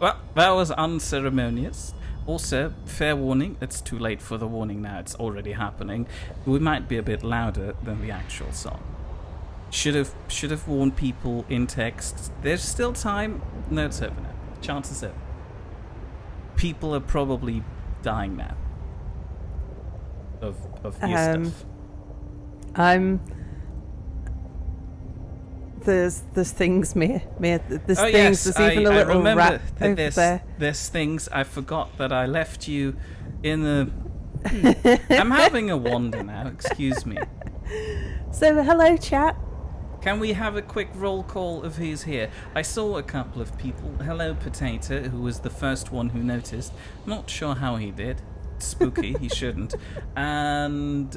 Well, that was unceremonious. Also, fair warning, it's too late for the warning now, it's already happening. We might be a bit louder than the actual song. Should have warned people in text. There's still time. No, it's over now. Chances over. People are probably dying now. Of your stuff. There's things, Mia. There's things. Yes, there's even a little rat over there. There's things. I forgot that I left you in the... I'm having a wander now, excuse me. So, hello, chat. Can we have a quick roll call of who's here? I saw a couple of people. Hello, Potato, who was the first one who noticed. Not sure how he did. Spooky, he shouldn't. And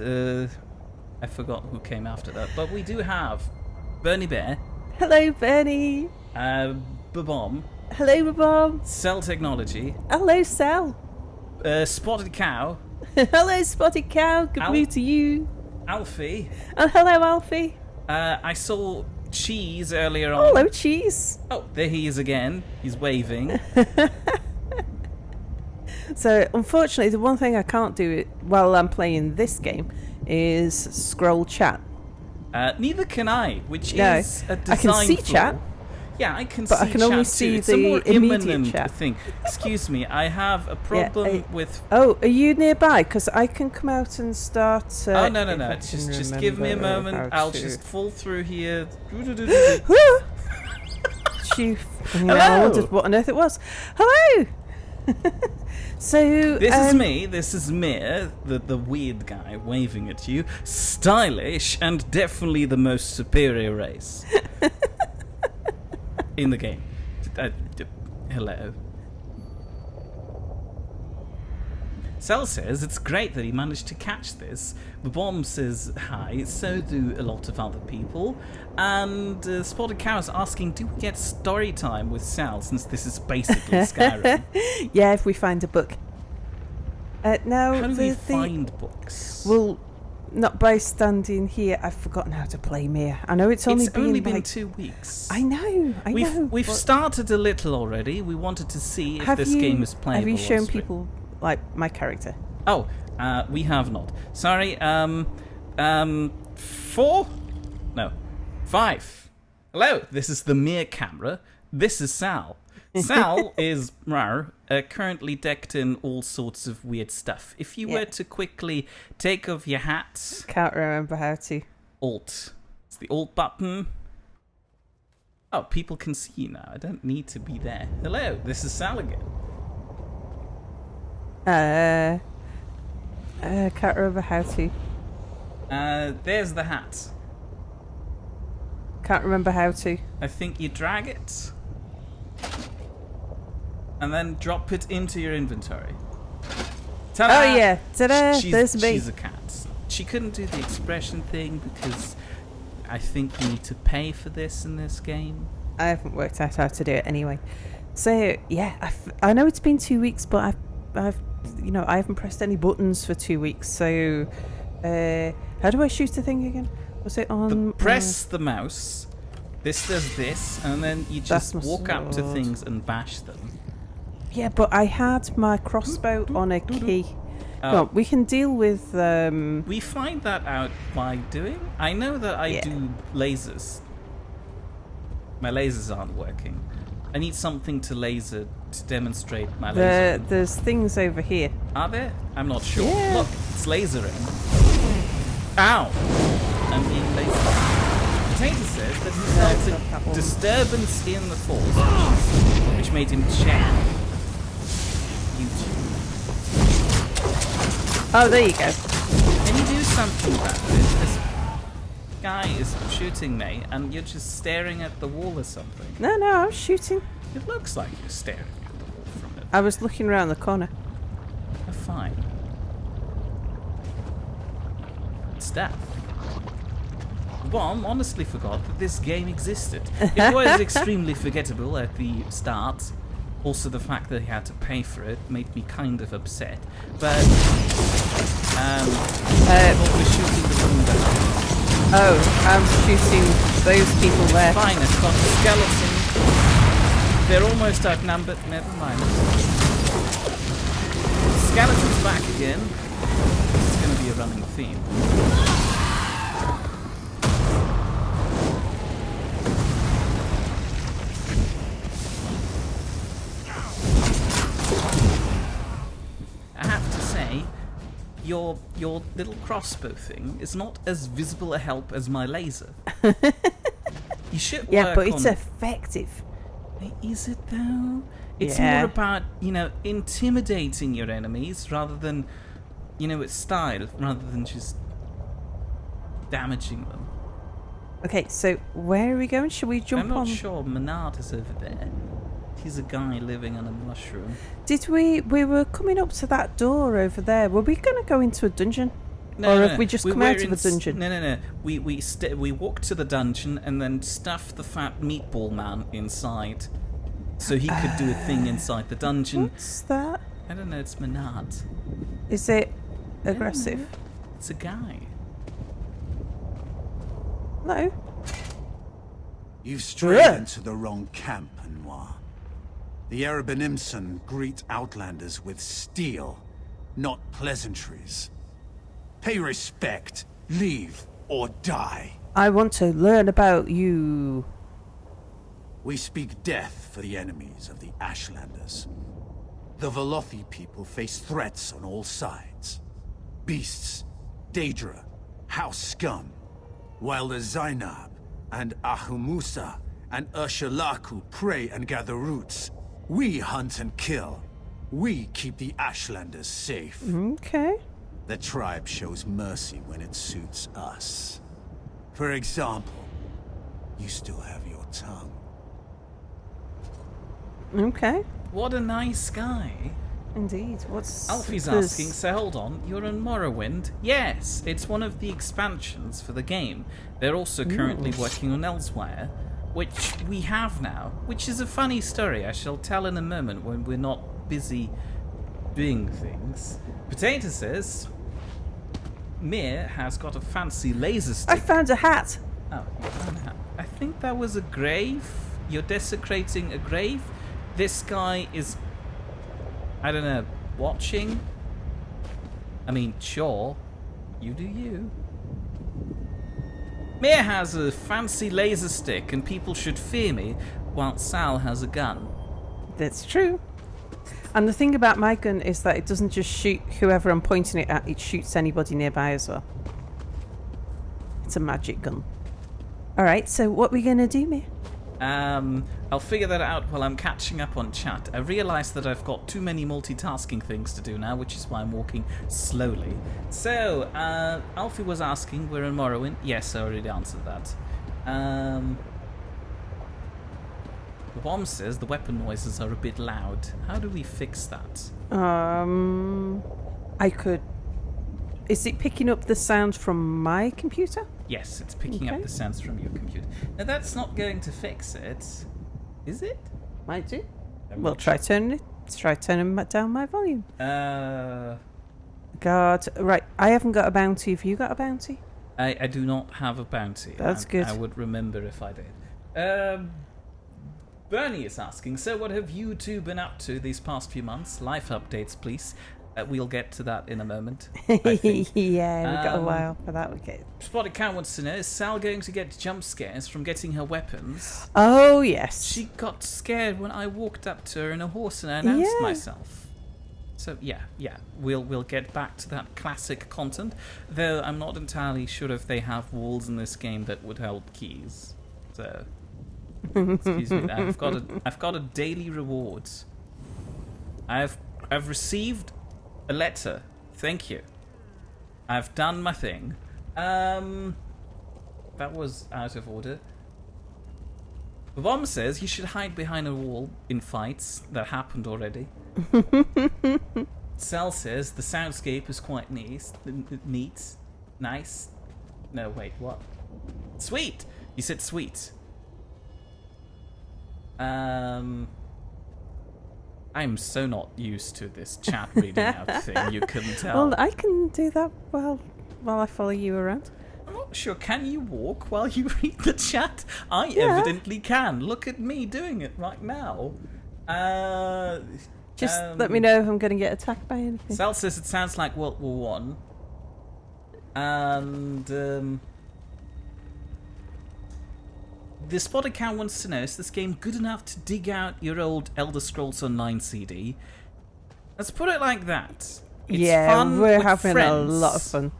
I forgot who came after that. But we do have Bernie Bear. Hello, Bernie. Babom. Hello, Babom. Cell Technology. Hello, Cell. Spotted Cow. Hello, Spotted Cow. Good mood to you. Alfie. And hello, Alfie. I saw Cheese earlier on. Hello, Cheese. Oh, there he is again. He's waving. So, unfortunately, the one thing I can't do while I'm playing this game is scroll chat. Neither can I, which is a design I can see flaw. chat. Yeah, I can but see I can chat only too. see It's the a more immediate imminent chat. thing. Excuse me, I have a problem with... Oh, are you nearby? Because I can come out and start... oh, no. Just give me a moment. I'll just fall through here. Hello. I wondered what on earth it was. Hello! So... This is me. This is Mir, the weird guy waving at you. Stylish and definitely the most superior race. In the game. Hello. Cell says it's great that he managed to catch this. The bomb says hi, so do a lot of other people. And Spotted Cow is asking, do we get story time with Cell, since this is basically Skyrim? Yeah, if we find a book. Now, how do we find books? Well, not by standing here. I've forgotten how to play Mir. I know it's only been 2 weeks. I know. We've started a little already. We wanted to see if this game is playable. Have you shown people like my character? Oh, we have not. Sorry. 4? No, 5. Hello. This is the Mir camera. This is Sal. Sal is currently decked in all sorts of weird stuff. If you were to quickly take off your hat... Can't remember how to. Alt. It's the Alt button. Oh, people can see you now. I don't need to be there. Hello, this is Sal again. Can't remember how to. There's the hat. Can't remember how to. I think you drag it. And then drop it into your inventory. Ta-da! Oh yeah, ta-da! There's me. She's a cat. She couldn't do the expression thing because I think you need to pay for this in this game. I haven't worked out how to do it anyway. So yeah, I know it's been 2 weeks, but I haven't pressed any buttons for 2 weeks. So how do I shoot the thing again? Was it on? Press the mouse. This does this, and then you just walk up to things and bash them. Yeah, but I had my crossbow on a key. Oh. Come on, we can deal with... We find that out by doing... I know that I do lasers. My lasers aren't working. I need something to laser to demonstrate my laser. There's things over here. Are there? I'm not sure. Yeah. Look, it's lasering. Ow! I'm being lasered. Potato says that he felt a disturbance in the force, which made him check YouTube. Oh, there you go. Can you do something about this? This guy is shooting me, and you're just staring at the wall or something. No, I was shooting. It looks like you're staring at the wall from it. I was looking around the corner. Oh, fine. Stuff. Bomb honestly forgot that this game existed. It was extremely forgettable at the start. Also, the fact that he had to pay for it made me kind of upset. But we're shooting the window. Oh, I'm shooting those people there. Fine, I've got a skeleton. They're almost outnumbered. Never mind. Skeleton's back again. It's going to be a running theme. I have to say, your little crossbow thing is not as visible a help as my laser. You should work but it's on... effective. Is it though? It's Yeah. more about, intimidating your enemies rather than, its style, rather than just damaging them. Okay, so where are we going? Should we jump I'm not on? sure. Menard is over there. He's a guy living on a mushroom. Did we were coming up to that door over there. Were we going to go into a dungeon? No, or no, have we just we come were out of the dungeon? No. We walked to the dungeon and then stuffed the fat meatball man inside, so he could do a thing inside the dungeon. What's that? I don't know. It's Menard. Is it aggressive? It's a guy. No. You've strayed into the wrong camp, Noir. The Erebinimson greet outlanders with steel, not pleasantries. Pay respect, leave, or die. I want to learn about you. We speak death for the enemies of the Ashlanders. The Velothi people face threats on all sides. Beasts, Daedra, house scum, while the Zainab and Ahumusa and Urshalaku prey and gather roots. We hunt and kill. We keep the Ashlanders safe. Okay. The tribe shows mercy when it suits us. For example, you still have your tongue. Okay. What a nice guy. Indeed. What's Alfie's this? asking, so hold on, you're in Morrowind? Yes, it's one of the expansions for the game. They're also currently working on Elsewhere, which we have now, which is a funny story I shall tell in a moment when we're not busy doing things. Potato says, Mir has got a fancy laser stick. I found a hat. Oh, you found a hat. I think that was a grave. You're desecrating a grave. This guy is, I don't know, watching? I mean, sure. You do you. Mir has a fancy laser stick and people should fear me, while Sal has a gun. That's true. And the thing about my gun is that it doesn't just shoot whoever I'm pointing it at, it shoots anybody nearby as well. It's a magic gun. Alright, so what are we going to do, Mir? I'll figure that out while I'm catching up on chat. I realised that I've got too many multitasking things to do now, which is why I'm walking slowly. So, Alfie was asking, we're in Morrowind. Yes, I already answered that. The bomb says the weapon noises are a bit loud. How do we fix that? I could... Is it picking up the sound from my computer? Yes, it's picking up the sounds from your computer. Now, that's not going to fix it, is it? Might do. Well, try turning down my volume. God, right. I haven't got a bounty. Have you got a bounty? I do not have a bounty. That's good. I would remember if I did. Bernie is asking, so what have you two been up to these past few months? Life updates, please. We'll get to that in a moment. I think. Yeah, we've got a while for that. Okay. Spotted Cat wants to know, is Sal going to get jump scares from getting her weapons? Oh, yes. She got scared when I walked up to her in a horse and I announced Yeah. myself. So yeah, we'll get back to that classic content. Though I'm not entirely sure if they have walls in this game that would hold keys. So excuse me, I've got a daily reward. I've received a letter. Thank you. I've done my thing. That was out of order. The bomb says you should hide behind a wall in fights. That happened already. Sal says the soundscape is quite nice. Nice. No, wait, what? Sweet! You said sweet. I'm so not used to this chat reading out thing, you couldn't tell. Well, I can do that while I follow you around. I'm not sure. Can you walk while you read the chat? I Yeah. evidently can. Look at me doing it right now. Just let me know if I'm going to get attacked by anything. Sal says it sounds like World War One. And the spot account wants to know, is this game good enough to dig out your old Elder Scrolls Online CD? Let's put it like that. It's fun we're with having friends. a lot of fun.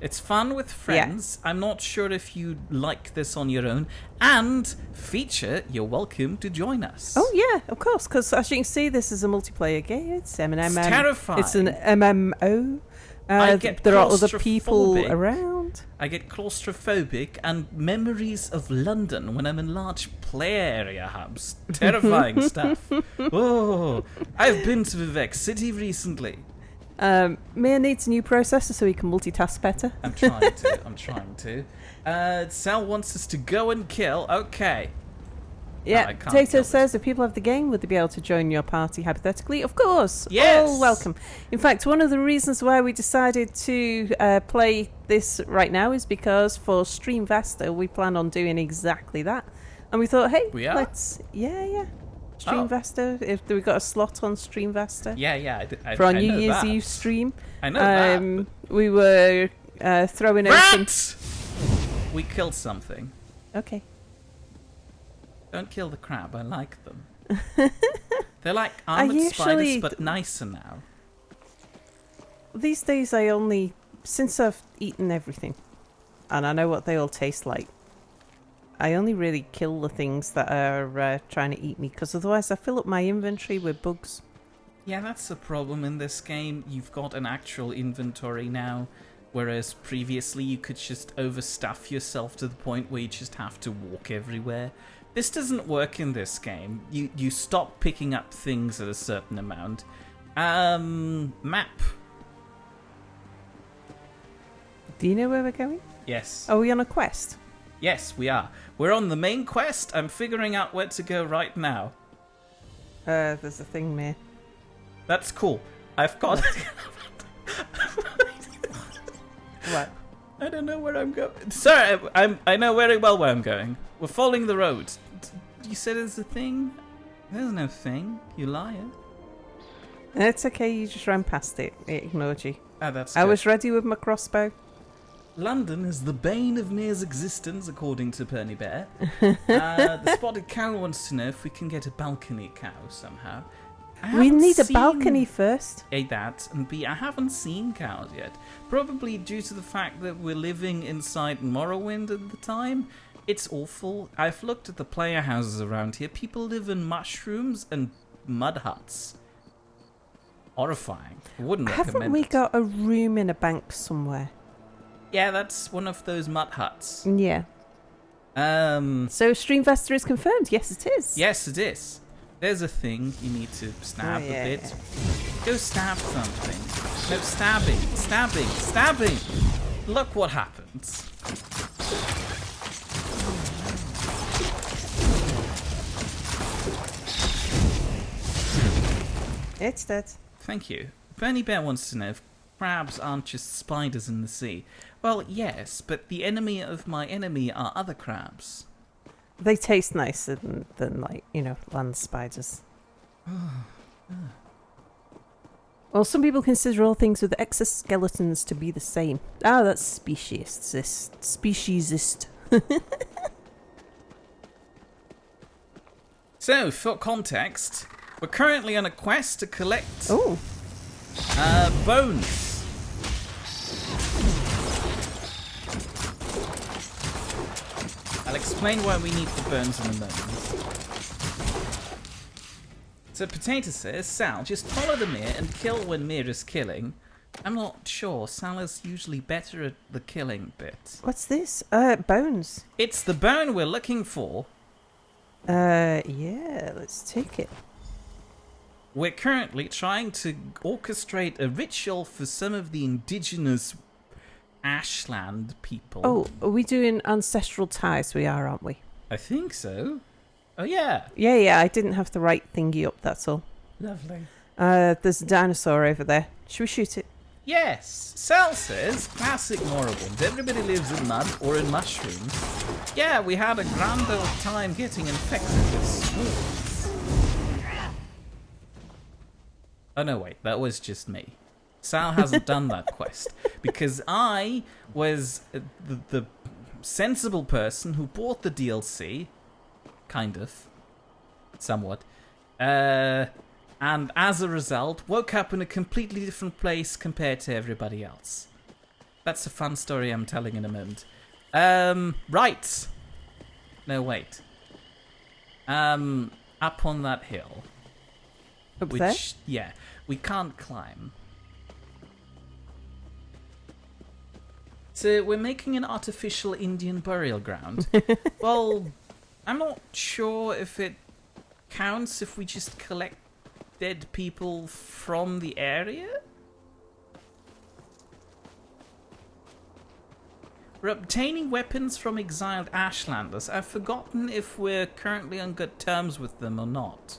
It's fun with friends. I'm not sure if you like this on your own. And feature, you're welcome to join us. Oh yeah, of course, because as you can see, this is a multiplayer game. It's It's terrifying. It's an MMO. I get there are other people claustrophobic. around. I get claustrophobic and memories of London when I'm in large play area hubs. Terrifying stuff. Oh, I've been to Vivek City recently. Mia needs a new processor so he can multitask better. I'm trying to. Sal wants us to go and kill. Okay. Yeah, I can't Tato kill says if people have the game, would they be able to join your party hypothetically? Of course. Yes. All welcome. In fact, one of the reasons why we decided to play this right now is because for Streamvesta, we plan on doing exactly that. And we thought, hey, We are? let's... Yeah. Streamvesta, if we got a slot on Streamvesta. Yeah. For our I New know Year's that. Eve stream. I know that. We were throwing open... Rats! We killed something. Okay. Don't kill the crab. I like them. They're like I armored spiders, usually but nicer now. These days since I've eaten everything, and I know what they all taste like, I only really kill the things that are trying to eat me, because otherwise I fill up my inventory with bugs. Yeah, that's the problem in this game. You've got an actual inventory now, whereas previously you could just overstuff yourself to the point where you just have to walk everywhere. This doesn't work in this game. You stop picking up things at a certain amount. Map. Do you know where we're going? Yes. Are we on a quest? Yes, we are. We're on the main quest. I'm figuring out where to go right now. There's a thing there. That's cool. I've got... What? I don't know where I'm going. Sorry, I know very well where I'm going. We're following the road. You said there's a thing? There's no thing. You liar. It's okay, you just ran past it. It ignored you. Ah, that's I good. was ready with my crossbow. London is the bane of Mir's existence, according to Perny Bear. The spotted cow wants to know if we can get a balcony cow somehow. We need a balcony first. A, that, and B, I haven't seen cows yet. Probably due to the fact that we're living inside Morrowind at the time. It's awful. I've looked at the player houses around here. People live in mushrooms and mud huts. Horrifying. I wouldn't recommend Haven't we it. got a room in a bank somewhere? Yeah, that's one of those mud huts. Yeah. So Streamvesta is confirmed. Yes, it is. Yes, it is. There's a thing you need to stab a bit. Yeah. Go stab something. No, stabbing. Look what happens. It's dead. Thank you. Bernie Bear wants to know if crabs aren't just spiders in the sea. Well, yes, but the enemy of my enemy are other crabs. They taste nicer than like, land spiders. Well, some people consider all things with exoskeletons to be the same. Ah, that's speciesist. So, for context, we're currently on a quest to collect bones. I'll explain why we need the bones in a moment. So Potato says, Sal, just follow the Mir and kill when Mir is killing. I'm not sure. Sal is usually better at the killing bit. What's this? Bones. It's the bone we're looking for. Yeah, let's take it. We're currently trying to orchestrate a ritual for some of the indigenous Ashland people. Oh, are we doing ancestral ties? We are, aren't we? I think so. Oh, yeah. Yeah, I didn't have the right thingy up, that's all. Lovely. There's a dinosaur over there. Should we shoot it? Yes, Sal says, classic Morrowind. Everybody lives in mud or in mushrooms. Yeah, we had a grand old time getting infected with spores. Oh no, wait, that was just me. Sal hasn't done that quest because I was the sensible person who bought the DLC, kind of, somewhat, and as a result, woke up in a completely different place compared to everybody else. That's a fun story I'm telling in a moment. Right. No, wait. Up on that hill. Up there? Yeah, we can't climb. So we're making an artificial Indian burial ground. Well, I'm not sure if it counts if we just collect dead people from the area? We're obtaining weapons from exiled Ashlanders. I've forgotten if we're currently on good terms with them or not.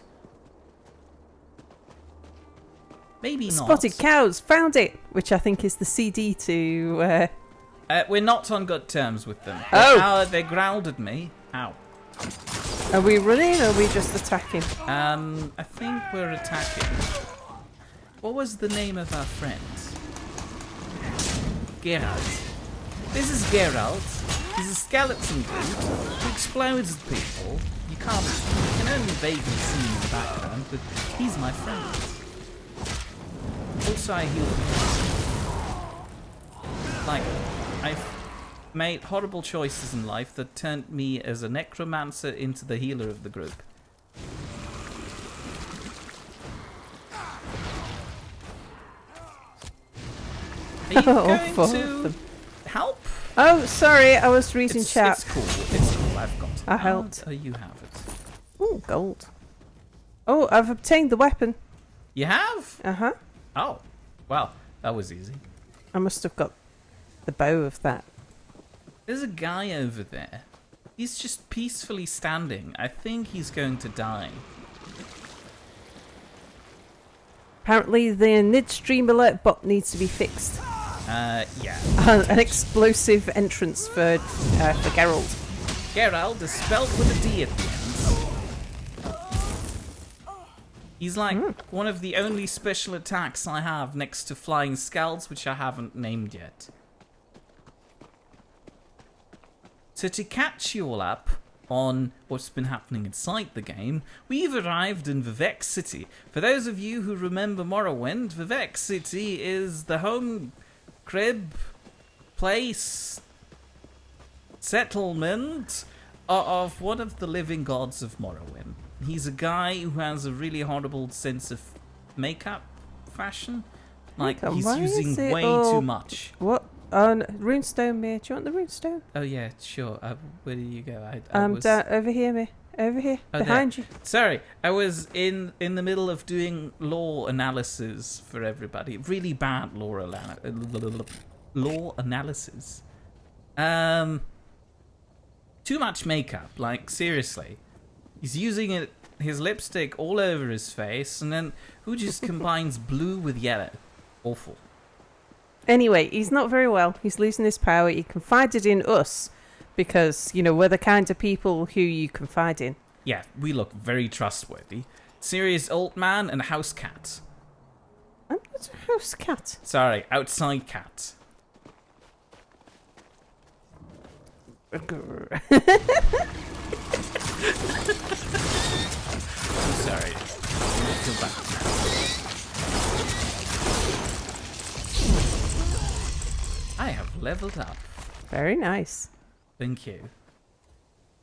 Maybe not. Spotted cows, found it! Which I think is the CD to... We're not on good terms with them. Oh! They growled at me. Ow. Are we running or are we just attacking? I think we're attacking. What was the name of our friend? Geralt. This is Geralt. He's a skeleton dude who explodes at people. You can only vaguely see him in the background, but he's my friend. Also, I heal him. Like, I've made horrible choices in life that turned me as a necromancer into the healer of the group. Are you going to help? Oh, sorry, I was reading chat. It's cool. It's cool. I've got it. I helped. Oh, you have it. Oh, gold. Oh, I've obtained the weapon. You have? Uh-huh. Oh, well, that was easy. I must have got the bow of that. There's a guy over there. He's just peacefully standing. I think he's going to die. Apparently the Nidd stream alert bot needs to be fixed. Yeah. An explosive entrance for Geralt. Geralt is spelled with a D at the end. He's like one of the only special attacks I have next to flying skulls, which I haven't named yet. So to catch you all up on what's been happening inside the game, we've arrived in Vivek City. For those of you who remember Morrowind, Vivek City is the home crib, place, settlement of one of the living gods of Morrowind. He's a guy who has a really horrible sense of makeup fashion. Like, he's using way too much. What? Oh, no, runestone, mate. Do you want the runestone? Oh, yeah, sure. Where did you go? Down, over here, mate. Over here, behind you. Sorry, I was in the middle of doing lore analysis for everybody. Really bad lore analysis. Too much makeup, like, seriously. He's using his lipstick all over his face, and then who just combines blue with yellow? Awful. Anyway, he's not very well. He's losing his power. He confided in us because, you know, we're the kind of people who you confide in. Yeah, we look very trustworthy. Serious old man and house cat. I'm not a house cat. Sorry, outside cat. I'm sorry. I feel bad. I have leveled up. Very nice. Thank you.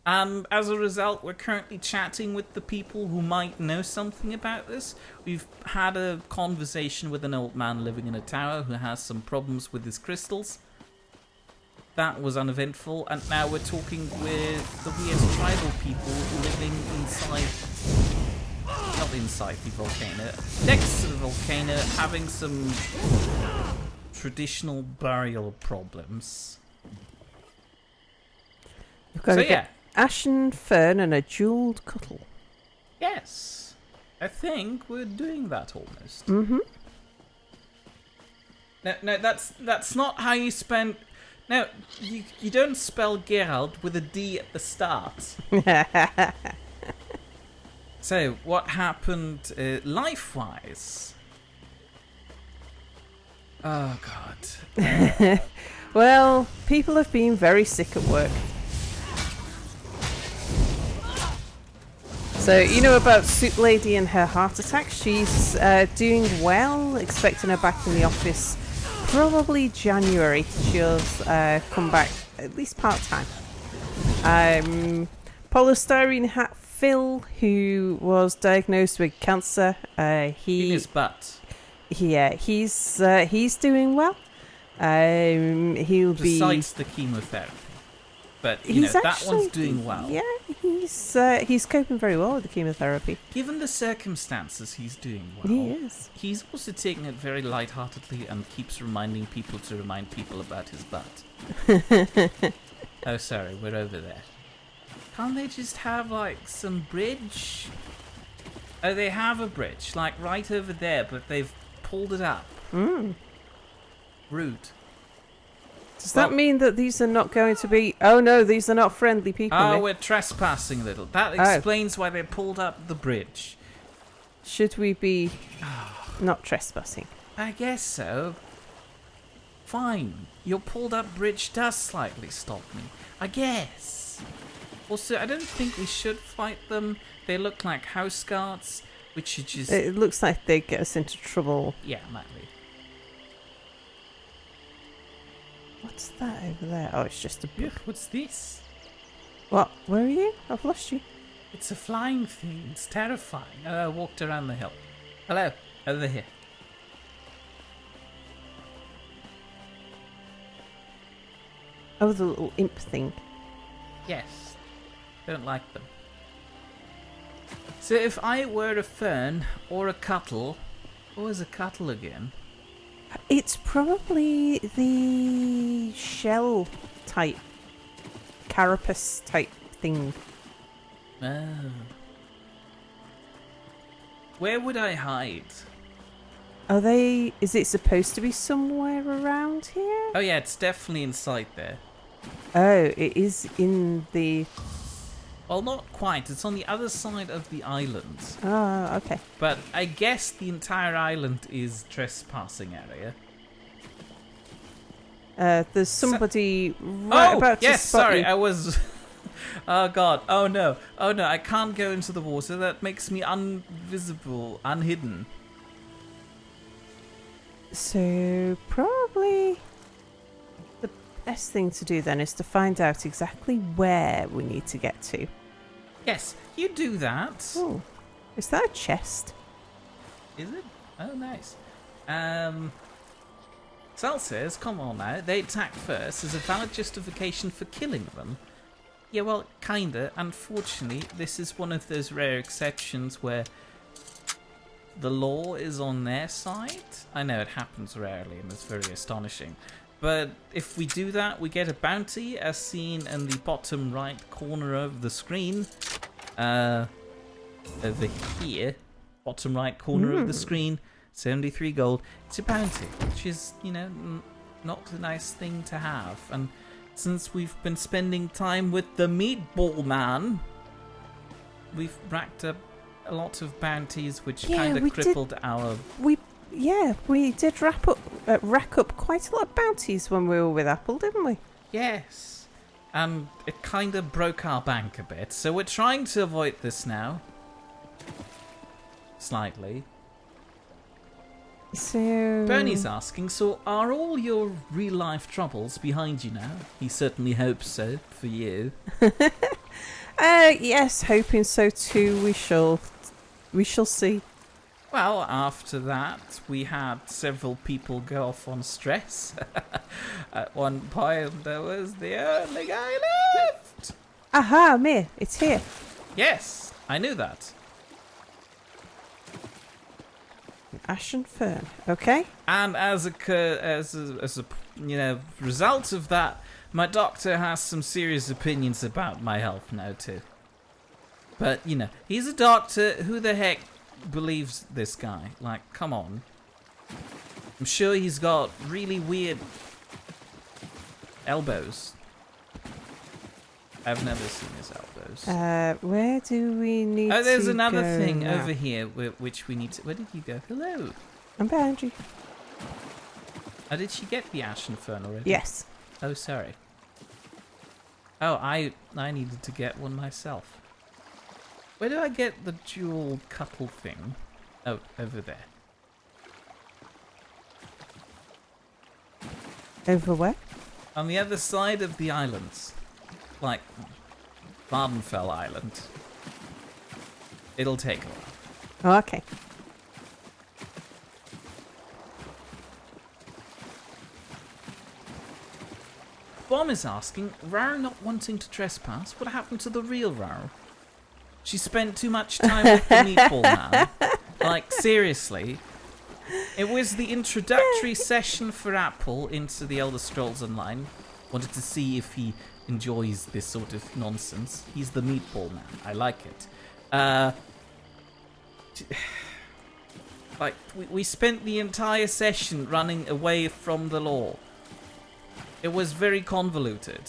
And as a result, we're currently chatting with the people who might know something about this. We've had a conversation with an old man living in a tower who has some problems with his crystals. That was uneventful, and now we're talking with the weird tribal people living not inside the volcano, next to the volcano, having some traditional burial problems. You've got to get ashen fern and a jeweled cuttle. Yes, I think we're doing that almost. Mm-hmm. No, that's not how you spend. No, you don't spell Gerald with a D at the start. So, what happened life-wise? Oh, God. Well, people have been very sick at work. So, you know about Soup Lady and her heart attack? She's doing well, expecting her back in the office probably January. She'll come back at least part-time. Polystyrene Hat Phil, who was diagnosed with cancer, In his butt. yeah, he's doing well. He'll be Besides the chemotherapy. But, he's that actually, one's doing well. Yeah, he's coping very well with the chemotherapy. Given the circumstances, he's doing well. He is. He's also taking it very lightheartedly and keeps reminding people to remind people about his butt. Oh, sorry, we're over there. Can't they just have, like, some bridge? Oh, they have a bridge, like, right over there, but they've pulled it up. Mm. Rude. Does that mean that these are not going to be... Oh, no, these are not friendly people. Oh, Nick. we're trespassing a little. That explains why they pulled up the bridge. Should we be not trespassing? I guess so. Fine. Your pulled up bridge does slightly stop me. I guess. Also, I don't think we should fight them. They look like house guards. We should just... It looks like they get us into trouble. Yeah, might be. What's that over there? Oh, it's just a book. What's this? What? Where are you? I've lost you. It's a flying thing. It's terrifying. I walked around the hill. Hello. Over here. Oh, the little imp thing. Yes. Don't like them. So if I were a fern or a cuttle... What was a cuttle again? It's probably the shell type, carapace type thing. Oh. Where would I hide? Are they... Is it supposed to be somewhere around here? Oh yeah, it's definitely inside there. Oh, it is in the... Well, not quite. It's on the other side of the island. Oh, okay. But I guess the entire island is trespassing area. There's somebody right about yes, to spot sorry, you. I was... Oh god, oh no, I can't go into the water. That makes me invisible, unhidden. So, probably the best thing to do then is to find out exactly where we need to get to. Yes, you do that. Oh, is that a chest? Is it? Oh, nice. Sal says, come on now, they attack first as a valid justification for killing them. Yeah, well, kinda. Unfortunately, this is one of those rare exceptions where the law is on their side. I know it happens rarely and it's very astonishing. But if we do that, we get a bounty as seen in the bottom right corner of the screen. Over here, bottom right corner of the screen, 73 gold. It's a bounty, which is, you know, not a nice thing to have. And since we've been spending time with the meatball man, we've racked up a lot of bounties, which kind of crippled our... We did rack up quite a lot of bounties when we were with Apple, didn't we? Yes. And it kind of broke our bank a bit, so we're trying to avoid this now. Slightly. So... Bernie's asking, so are all your real-life troubles behind you now? He certainly hopes so, for you. Yes, hoping so too. We shall see. Well, after that, we had several people go off on stress. At one point, there was the only guy left. Aha, me. It's here. Yes, I knew that. Ashen fern. Okay. And as a result of that, my doctor has some serious opinions about my health now too. But he's a doctor. Who the heck believes this guy? Like, come on. I'm sure he's got really weird elbows. I've never seen his elbows. Where do we need to go? Oh, there's another go thing now? over here which we need to... Where did you go? Hello. I'm behind you. Oh, did she get the Ashen Fern already? Yes. Oh, sorry. Oh, I needed to get one myself. Where do I get the dual cuttle thing? Oh, over there. Over where? On the other side of the islands. Like Vardenfell Island. It'll take a while. Oh, okay. Bomb is asking, Rar not wanting to trespass, what happened to the real Rar? She spent too much time with the meatball man. Like, seriously. It was the introductory session for Apple into the Elder Scrolls Online. Wanted to see if he enjoys this sort of nonsense. He's the meatball man. I like it. Like, we spent the entire session running away from the law. It was very convoluted.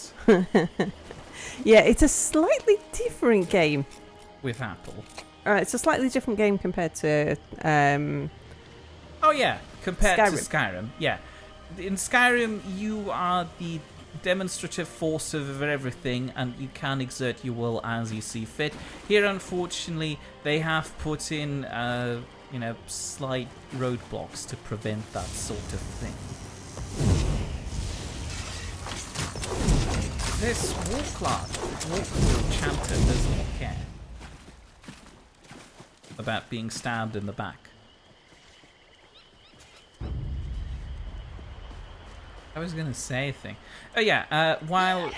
Yeah, it's a slightly different game. With Apple. It's a slightly different game compared to... Oh yeah, compared to Skyrim. Skyrim. Yeah. In Skyrim, you are the demonstrative force of everything and you can exert your will as you see fit. Here, unfortunately, they have put in, slight roadblocks to prevent that sort of thing. This Warclad chanter does not care about being stabbed in the back. I was gonna say a thing. Oh yeah, while...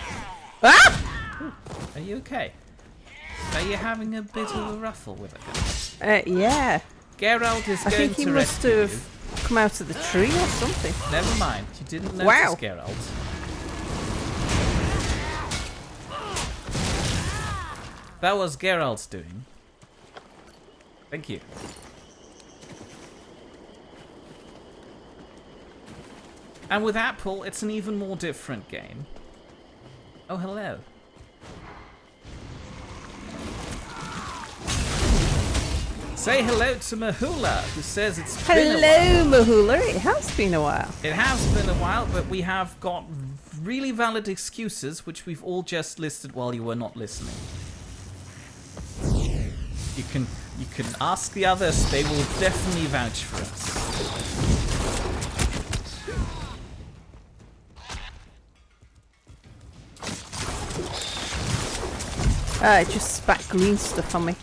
Ah! Ooh, are you okay? Are you having a bit of a ruffle with it? Yeah. Geralt is I going think he to must rescue have come out of the tree or something. you. Never mind, you didn't notice Wow. Geralt. That was Geralt's doing. Thank you. And with Apple, it's an even more different game. Oh, hello. Say hello to Mahula, who says it's been a while. Hello, Mahula. It has been a while. It has been a while, but we have got really valid excuses, which we've all just listed while you were not listening. You can ask the others; they will definitely vouch for us. It just spat green stuff on me.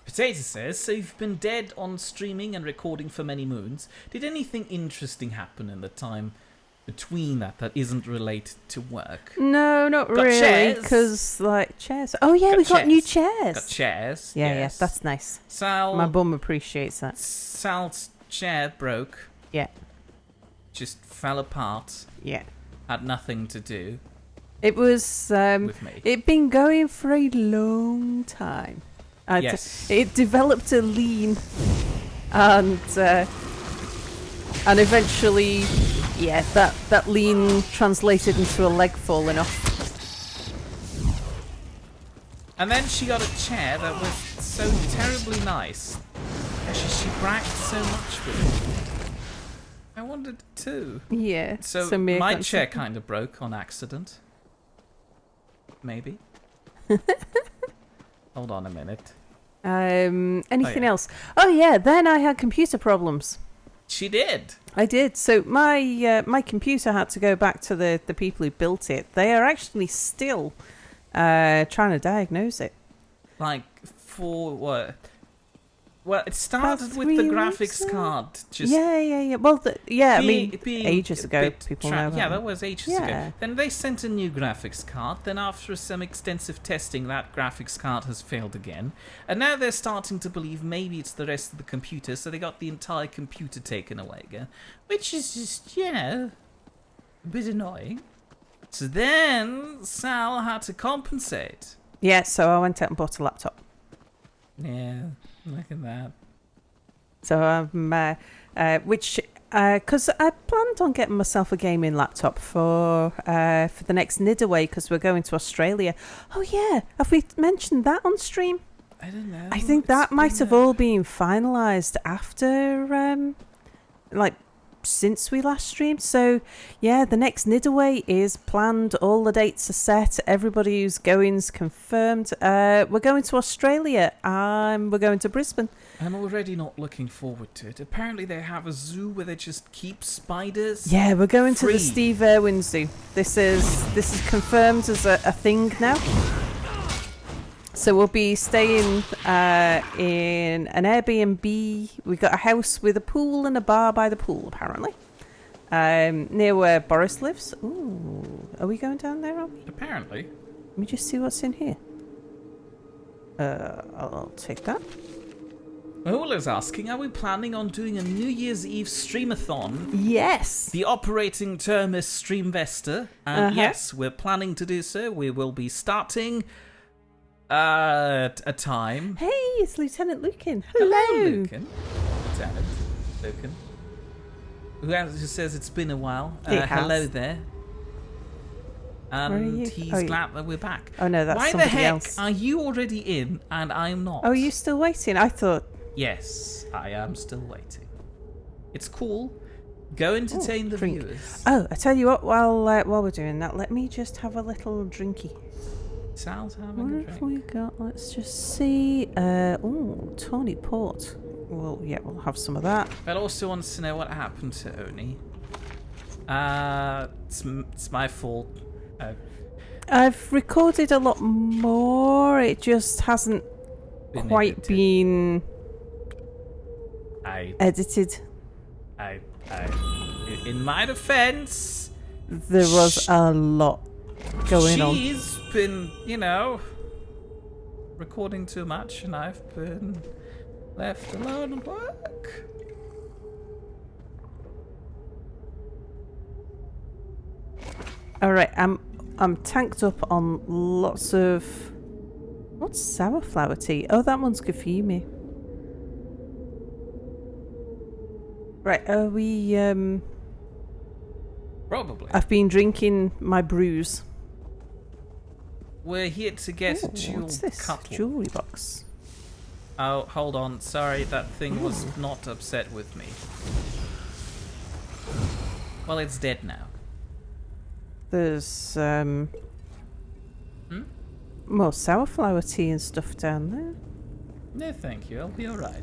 Potato says, so you've been dead on streaming and recording for many moons. Did anything interesting happen in the time between that isn't related to work? No, not Got really. chairs. Because, chairs. Oh, yeah, we got new chairs. Got chairs. Yeah, yes. yeah, that's nice. Sal. My bum appreciates that. Sal's chair broke. Yeah, Just fell apart. yeah. Had nothing to do It was, with me. it'd been going for a long time. Yes. It developed a lean, and eventually, yeah, that lean translated into a leg falling off. And then she got a chair that was so terribly nice. She bragged so much with it. I wanted it too. Yeah. So Mia my got chair something. kind of broke on accident. Maybe. Hold on a minute. Anything yeah. else? Oh yeah. Then I had computer problems. She did. I did. So my computer had to go back to the people who built it. They are actually still trying to diagnose it. Like, for what? Well, it started About with the 3 graphics weeks now? card. Just Yeah. Well, I mean, being ages a ago, bit people know about Yeah, it. that was ages Yeah. ago. Then they sent a new graphics card. Then after some extensive testing, that graphics card has failed again. And now they're starting to believe maybe it's the rest of the computer, so they got the entire computer taken away again. Which is just, a bit annoying. So then Sal had to compensate. Yeah. So I went out and bought a laptop. Yeah, look at that. So because I planned on getting myself a gaming laptop for the next Nidd away because we're going to Australia. Oh yeah, have we mentioned that on stream? I don't know. I think that might have all been finalised after, since we last streamed. So, yeah, the next Nidd away is planned. All the dates are set. Everybody who's going's confirmed. We're going to Australia and we're going to Brisbane. I'm already not looking forward to it. Apparently they have a zoo where they just keep spiders. Yeah, we're going to free. the Steve Irwin Zoo. This is confirmed as a thing now. So we'll be staying in an Airbnb. We've got a house with a pool and a bar by the pool, apparently. Near where Boris lives. Ooh, are we going down there, are we? Apparently. Let me just see what's in here. I'll take that. Ola is asking, are we planning on doing a New Year's Eve streamathon? Yes. The operating term is Streamvesta. And yes, we're planning to do so. We will be starting at a time. Hey, it's Lieutenant Lucan. Hello. Hello, Lucan. Lieutenant Lucan. Who says it's been a while. Hello there. And he's glad that we're back. Oh no, that's Why somebody the heck else. are you already in and I'm not? Oh, are you still waiting? I thought... Yes, I am still waiting. It's cool. Go entertain the drink. viewers. Oh, I tell you what, while we're doing that, let me just have a little drinky. Sal's having What a have drink. we got? Let's just see. Tawny Port. Well, yeah, we'll have some of that. But also wants to know what happened to Oni. It's my fault. I've recorded a lot more. It just hasn't quite been edited. In my defense, there was a lot going on. She's been, recording too much, and I've been left alone at work. All right, I'm tanked up on lots of... What's sour flower tea? Oh, that one's good for you, me. Right, are we... Probably. I've been drinking my brews. We're here to get a jeweled what's this? cuttle. Jewelry box. Oh, hold on. Sorry, that thing was not upset with me. Well, it's dead now. There's more sour flower tea and stuff down there. No, thank you. I'll be alright.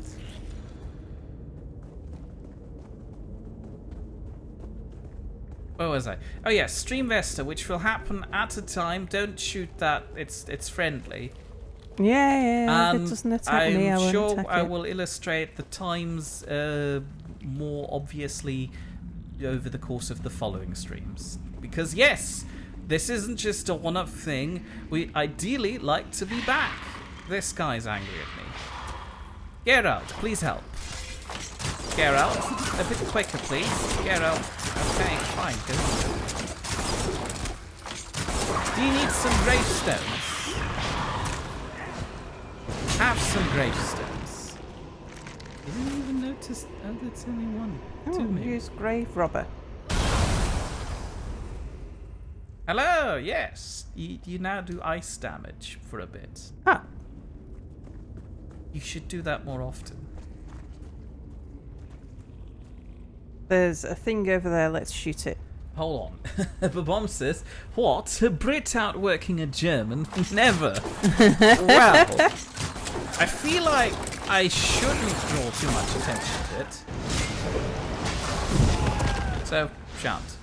Where was I? Oh yeah, Streamvesta, which will happen at a time. Don't shoot that. It's friendly. Yeah, if it doesn't attack me, I won't sure attack I it. will illustrate the times more obviously over the course of the following streams. Because yes, this isn't just a one-off thing. We ideally like to be back. This guy's angry at me. Geralt, please help. Geralt, a bit quicker, please. Geralt, okay, fine. Good. Do you need some gravestones? Have some gravestones. Didn't even notice. Oh, that's only one. Two, maybe. Use grave robber. Hello, yes. You now do ice damage for a bit. Ah. You should do that more often. There's a thing over there, let's shoot it. Hold on. Babom says, what? A Brit outworking a German? Never. Well, I feel like I shouldn't draw too much attention to it. So, shan't.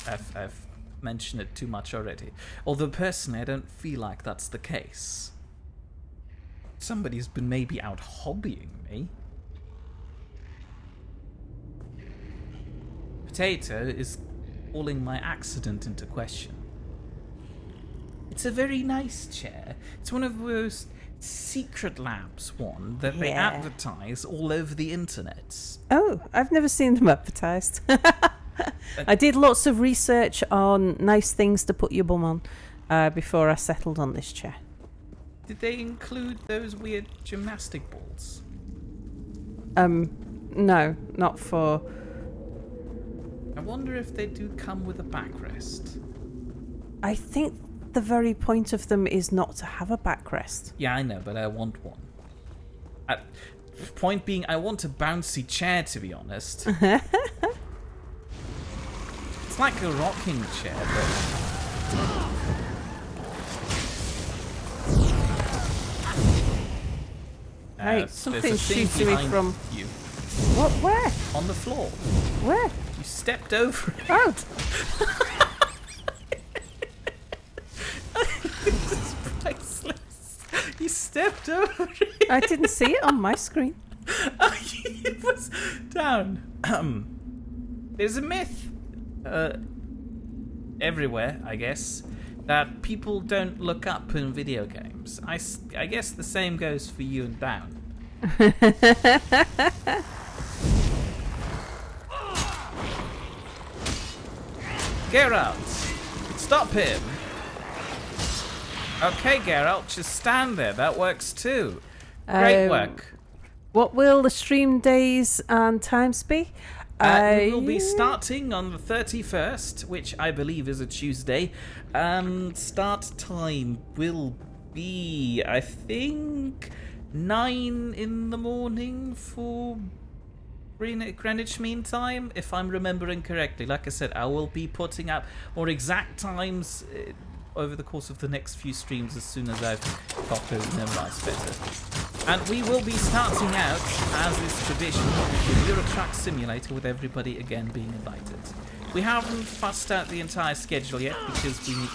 I've mentioned it too much already. Although personally, I don't feel like that's the case. Somebody's been maybe out hobbying me. Potato is calling my accident into question. It's a very nice chair. It's one of those Secret Labs one that they advertise all over the internet. Oh, I've never seen them advertised. I did lots of research on nice things to put your bum on before I settled on this chair. Did they include those weird gymnastic balls? No, not for... I wonder if they do come with a backrest. I think the very point of them is not to have a backrest. Yeah, I know, but I want one. Point being, I want a bouncy chair, to be honest. It's like a rocking chair, but... Hey, there's something's a thing shooting me behind from... you. What? Where? On the floor. Where? You stepped over it. Oh! This is priceless. You stepped over it. I didn't see it on my screen. It was down. There's a myth everywhere, I guess, that people don't look up in video games. I guess the same goes for you and down. Geralt, stop him. Okay, Geralt, just stand there. That works too. Great work. What will the stream days and times be? We will be starting on the 31st, which I believe is a Tuesday. And start time will be, I think, 9 in the morning for Greenwich Mean Time, if I'm remembering correctly. Like I said, I will be putting up more exact times over the course of the next few streams as soon as I've got those memorized better. And we will be starting out, as is tradition, with Euro Truck Simulator, with everybody again being invited. We haven't fussed out the entire schedule yet because we need...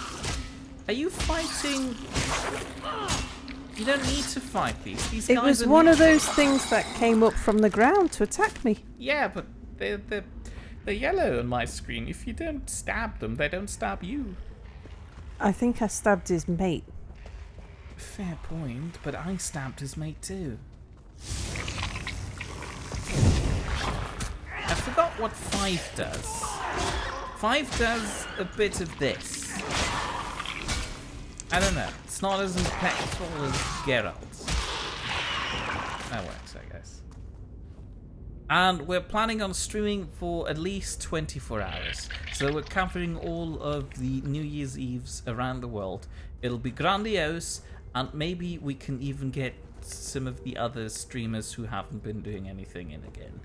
Are you fighting? You don't need to fight these. These guys It was are one of neutral. those things that came up from the ground to attack me. Yeah, but they're yellow on my screen. If you don't stab them, they don't stab you. I think I stabbed his mate. Fair point, but I stabbed his mate too. I forgot what 5 does. 5 does a bit of this. I don't know. It's not as impactful as Geralt's. That works, I guess. And we're planning on streaming for at least 24 hours. So we're covering all of the New Year's Eves around the world. It'll be grandiose, and maybe we can even get some of the other streamers who haven't been doing anything in again.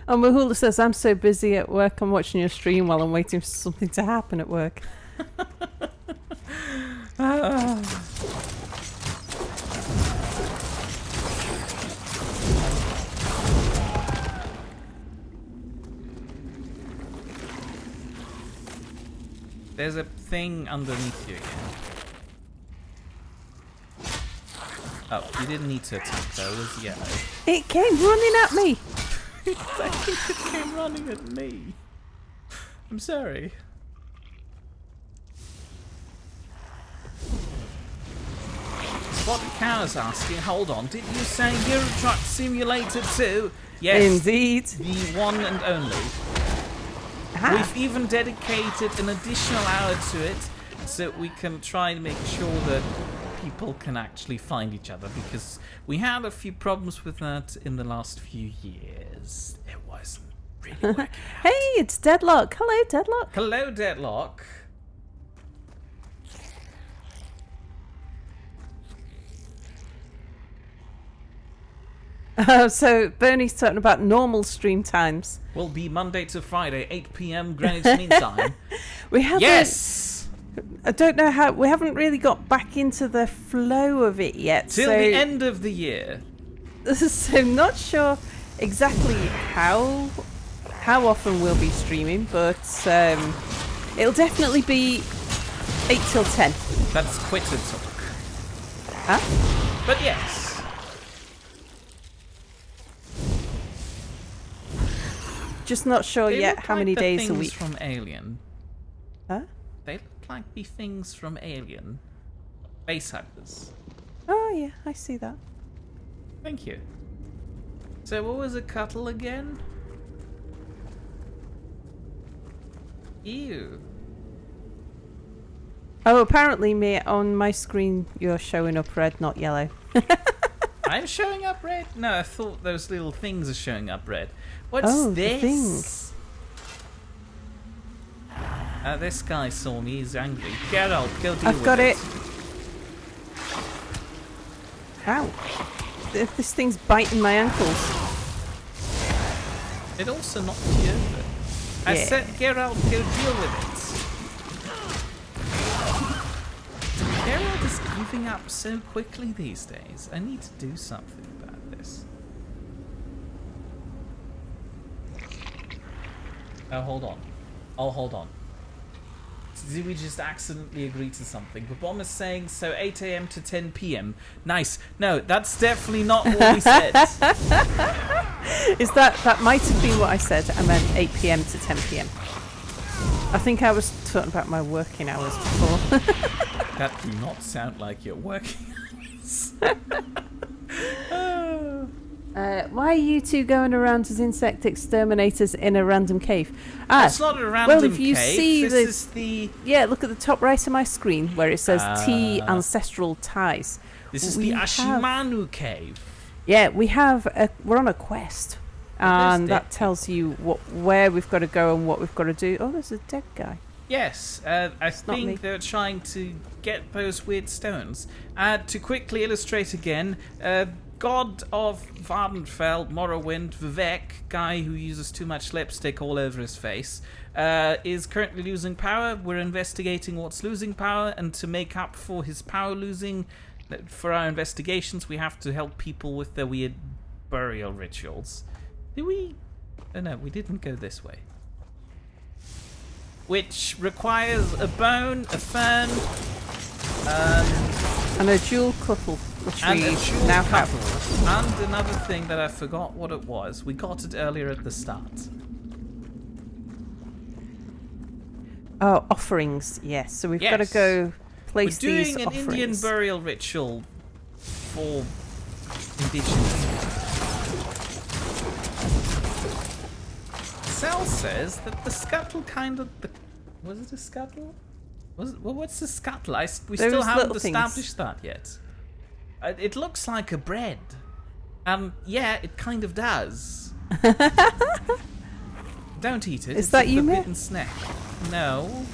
Oh, Mahula says, I'm so busy at work, I'm watching your stream while I'm waiting for something to happen at work. There's a thing underneath you again. Oh, you didn't need to attack though, it was yellow. It came running at me! I think it came running at me. I'm sorry. Spot the Cow's asking, hold on, did you say Euro Truck Simulator 2? Yes. Indeed. The one and only. Aha. We've even dedicated an additional hour to it so we can try and make sure that people can actually find each other, because we had a few problems with that in the last few years. It wasn't really working out. Hey, it's Deadlock. Hello, Deadlock. Hello, Deadlock. So Bernie's talking about normal stream times. Will be Monday to Friday, 8 p.m. Greenwich Mean Time. We haven't. Yes! I don't know how. We haven't really got back into the flow of it yet. Till so, the end of the year. So not sure exactly how often we'll be streaming, but it'll definitely be 8 till 10. That's quitter talk. Huh? But yes. Just not sure They yet look how like many the days a things week. from Alien. Huh? They look like the things from Alien. Base hunters. Oh yeah, I see that. Thank you. So what was a cuttle again? Ew. Oh, apparently, me on my screen, you're showing up red, not yellow. I'm showing up red? No, I thought those little things are showing up red. What's Oh, the this? This guy saw me. He's angry. Geralt, go deal with it. I've got it. Ow. This thing's biting my ankles. It also knocked me over. I Yeah. said, Geralt, go deal with it. Geralt is giving up so quickly these days. I need to do something about this. Oh, hold on. Oh, hold on. Did we just accidentally agree to something? The bomb is saying, so 8 a.m. to 10 p.m. Nice. No, that's definitely not what we said. Is that might have been what I said. I meant 8 p.m. to 10 p.m. I think I was talking about my working hours before. That do not sound like your working hours. Why are you two going around as insect exterminators in a random cave? It's not a random well, if you cave. see This is the... Yeah, look at the top right of my screen where it says T Ah. Ancestral Ties. This is We the have- Ashimanu cave. Yeah, we're on a quest. And that tells you where we've got to go and what we've got to do. Oh, there's a dead guy. Yes, I not me. think they're trying to get those weird stones. To quickly illustrate again, God of Vardenfell, Morrowind, Vivek, guy who uses too much lipstick all over his face, is currently losing power. We're investigating what's losing power, and to make up for his power losing, for our investigations, we have to help people with their weird burial rituals. Did we? Oh no, we didn't go this way. Which requires a bone, a fern, And a jewel couple, which and we a jewel now couple. have. And another thing that I forgot what it was. We got it earlier at the start. Oh, offerings, yes. So we've got to Yes. go place We're these doing an offerings. Indian burial ritual for indigenous. Sal says that the scuttle kind of... Was it a scuttle? What's the scuttle? We Those still haven't little things. established that yet. It looks like a bread. Yeah, it kind of does. Don't eat it. Is It's that a you, Mir? forbidden snack. No,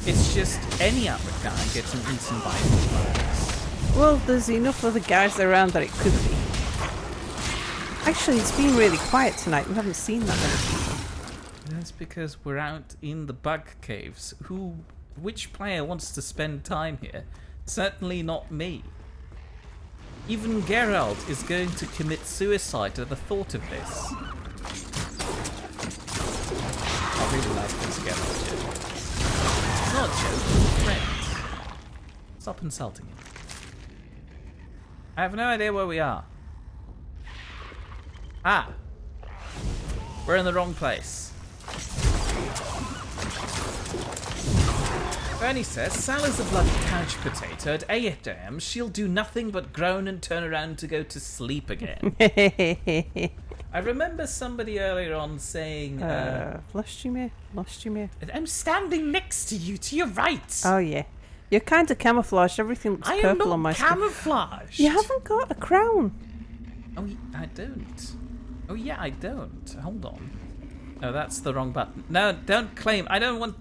it's just any other guy getting eaten by bugs. Well, there's enough other guys around that it could be. Actually, it's been really quiet tonight. We haven't seen that many people. That's because we're out in the bug caves. Which player wants to spend time here? Certainly not me. Even Geralt is going to commit suicide at the thought of this. I really like this Geralt joke. It's not a joke, it's a friend. Stop insulting him. I have no idea where we are. Ah! We're in the wrong place. Bernie says, Sal is a bloody couch potato. At 8 a.m, she'll do nothing but groan and turn around to go to sleep again. I remember somebody earlier on saying... Lost you, Mir? Lost you, Mir? I'm standing next to you, to your right. Oh, yeah. You're kind of camouflaged. Everything looks I am purple not on my screen. camouflaged. You haven't got a crown. Oh, I don't. Oh, yeah, I don't. Hold on. Oh, that's the wrong button. No, don't claim. I don't want...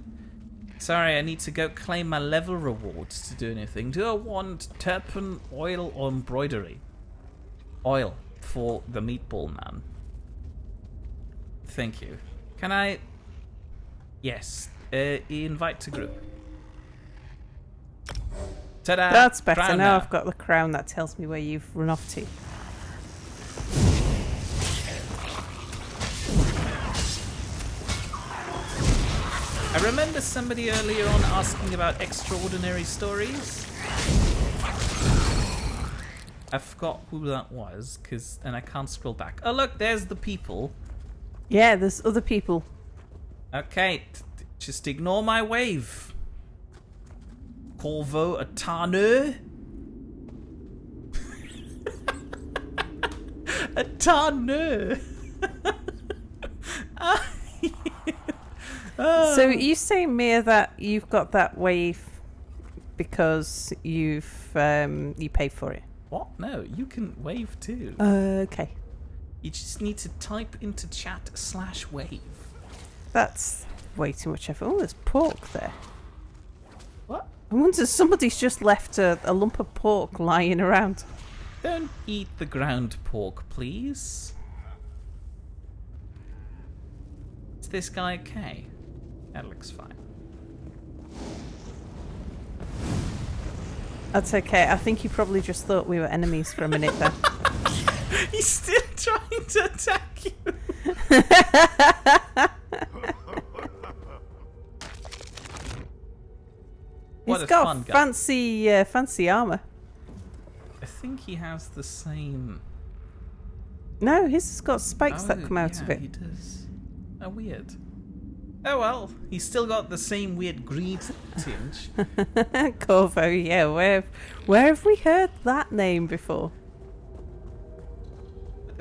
Sorry, I need to go claim my level rewards to do anything. Do I want turpin, oil, or embroidery? Oil for the meatball man. Thank you. Can I... Yes. Invite to group. Ta-da! That's better. Crown Now I've got the crown that tells me where you've run off to. I remember somebody earlier on asking about extraordinary stories. I forgot who that was, and I can't scroll back. Oh look, there's the people. Yeah, there's other people. Okay, just ignore my wave. Corvo Atanu. Atanu. So you say, Mia, that you've got that wave because you paid for it? What? No, you can wave too. Okay. You just need to type into chat /wave. That's way too much effort. Oh, there's pork there. What? I wonder if somebody's just left a lump of pork lying around. Don't eat the ground pork, please. Is this guy okay? That looks fine. That's okay. I think he probably just thought we were enemies for a minute there. He's still trying to attack you. What He's a got fun guy. fancy armor. I think he has the same. No, his has got spikes that come out of yeah, it. he does. Oh, weird. Oh well, he's still got the same weird green tinge. Corvo, yeah. Where have we heard that name before?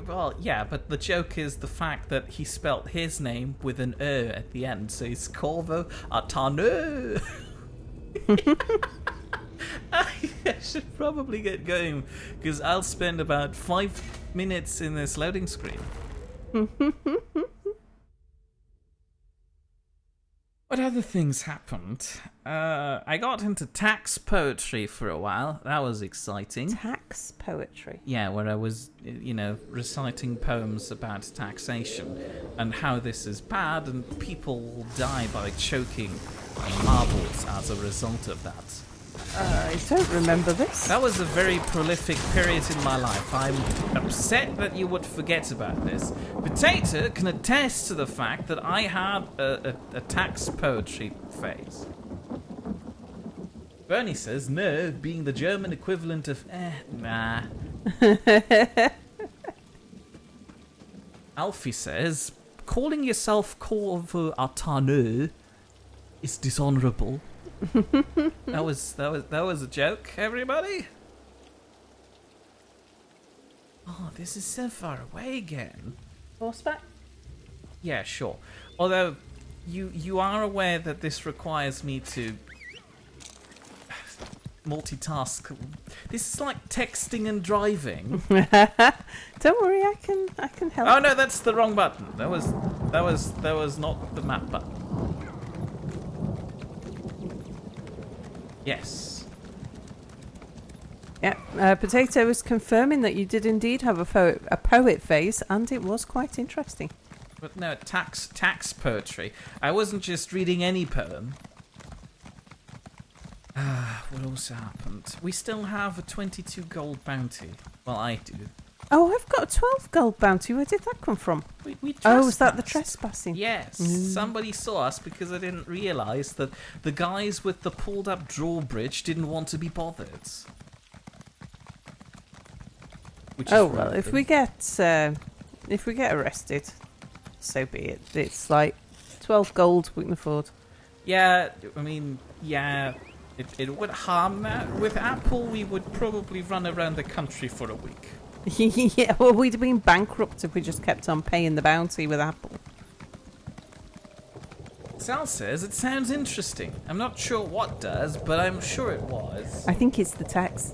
Well, yeah, but the joke is the fact that he spelt his name with an at the end, so it's Corvo Atanu. I should probably get going, because I'll spend about 5 minutes in this loading screen. What other things happened? I got into tax poetry for a while. That was exciting. Tax poetry. Yeah, where I was, reciting poems about taxation and how this is bad and people will die by choking on marbles as a result of that. I don't remember this. That was a very prolific period in my life. I'm upset that you would forget about this. Potato can attest to the fact that I had a tax poetry phase. Bernie says, no, being the German equivalent of nah. Alfie says, calling yourself Corvo Atanu is dishonourable. that was a joke, everybody. Oh, this is so far away again. Horseback? Yeah, sure. Although you are aware that this requires me to multitask. This is like texting and driving. Don't worry, I can help. Oh no, that's the wrong button. That was not the map button. Yes. Yeah, Potato was confirming that you did indeed have a poet phase, and it was quite interesting. But no, tax poetry. I wasn't just reading any poem. What also happened? We still have a 22 gold bounty. Well, I do. Oh, I've got a 12 gold bounty. Where did that come from? We Oh, was that the trespassed. trespassing? Yes, somebody saw us because I didn't realise that the guys with the pulled-up drawbridge didn't want to be bothered. Oh well, if we get arrested, so be it. It's like 12 gold we can afford. Yeah, I mean, yeah, it would harm that. With Apple, we would probably run around the country for a week. Yeah, well, we'd have been bankrupt if we just kept on paying the bounty with Apple. Sal says it sounds interesting. I'm not sure what does, but I'm sure it was. I think it's the tax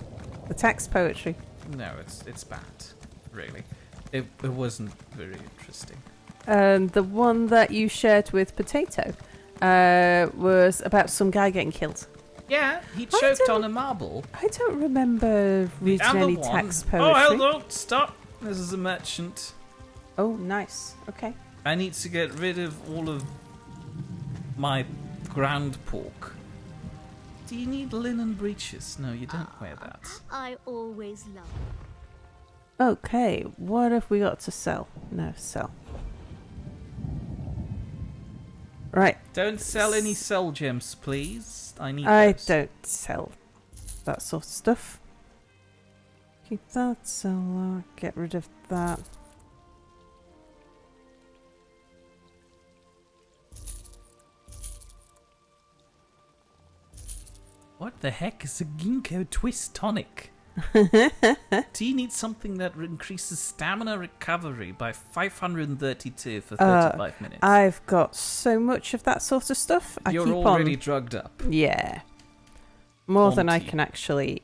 poetry. No, it's bad, really. It wasn't very interesting. The one that you shared with Potato was about some guy getting killed. Yeah, he choked on a marble. I don't remember reading any tax poetry. Oh, hold on, stop. This is a merchant. Oh, nice. Okay. I need to get rid of all of my ground pork. Do you need linen breeches? No, you don't wear that. I always love. Okay, what have we got to sell? No, sell. Right. Don't sell any soul gems, please. I need I those. don't sell that sort of stuff. Keep that, sell that, get rid of that. What the heck is a ginkgo twist tonic? Do you need something that increases stamina recovery by 532 for 35 minutes? I've got so much of that sort of stuff. I You're keep already on. drugged up. Yeah. More than I Auntie. can actually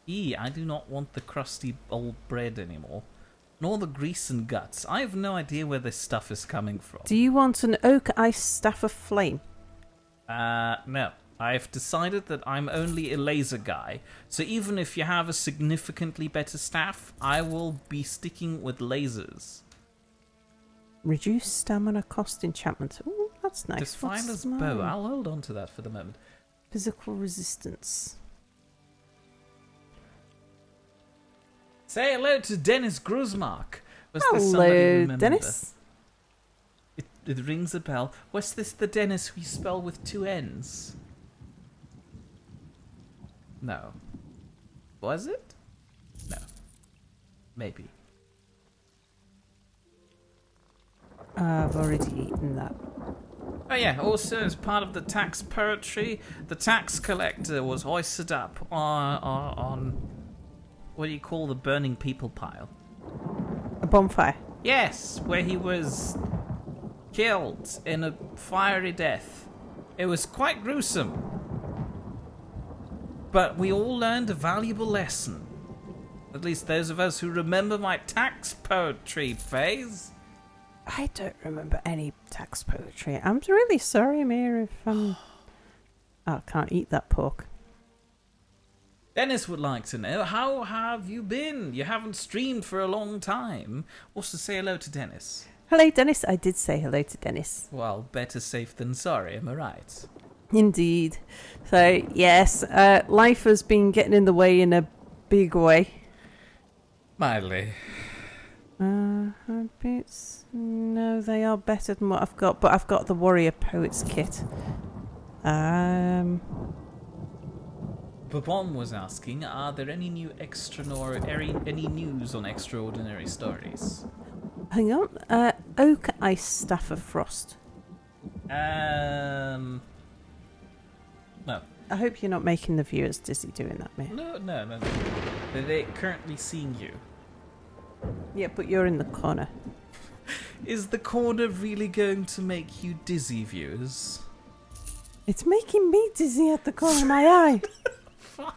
I do not want the crusty old bread anymore. Nor the grease and guts. I have no idea where this stuff is coming from. Do you want an oak ice staff of flame? No. I've decided that I'm only a laser guy. So even if you have a significantly better staff, I will be sticking with lasers. Reduce stamina cost enchantment. Ooh, that's nice. Defiler's What's bow. mine? I'll hold on to that for the moment. Physical resistance. Say hello to Dennis Gruzmark. Was there somebody Hello, remember? Dennis. It rings a bell. Was this the Dennis we spell with 2 N's? No. Was it? No. Maybe. I've already eaten that. Oh yeah, also as part of the tax poetry, the tax collector was hoisted up on what do you call the burning people pile? A bonfire. Yes, where he was killed in a fiery death. It was quite gruesome. But we all learned a valuable lesson. At least those of us who remember my tax poetry phase. I don't remember any tax poetry. I'm really sorry, Amir, if Oh, I can't eat that pork. Dennis would like to know, how have you been? You haven't streamed for a long time. Also say hello to Dennis. Hello, Dennis. I did say hello to Dennis. Well, better safe than sorry, am I right? Indeed. So, yes, life has been getting in the way in a big way. Mildly. Boots? No, they are better than what I've got, but I've got the Warrior Poets kit. Babon was asking, are there any new any news on Extraordinary Stories? Hang on. Oak Ice Staff of Frost. No. I hope you're not making the viewers dizzy doing that, mate. No. They're currently seeing you. Yeah, but you're in the corner. Is the corner really going to make you dizzy, viewers? It's making me dizzy at the corner of my eye. Fine.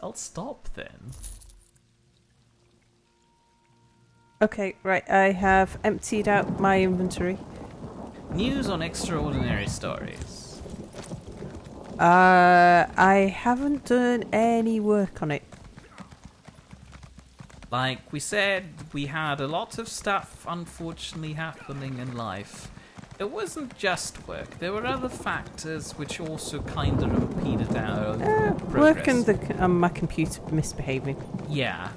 I'll stop then. Okay, right. I have emptied out my inventory. News on Extraordinary Stories. I haven't done any work on it. Like we said, we had a lot of stuff unfortunately happening in life. It wasn't just work. There were other factors which also kind of impeded our Work progress. and my computer misbehaving. Yeah.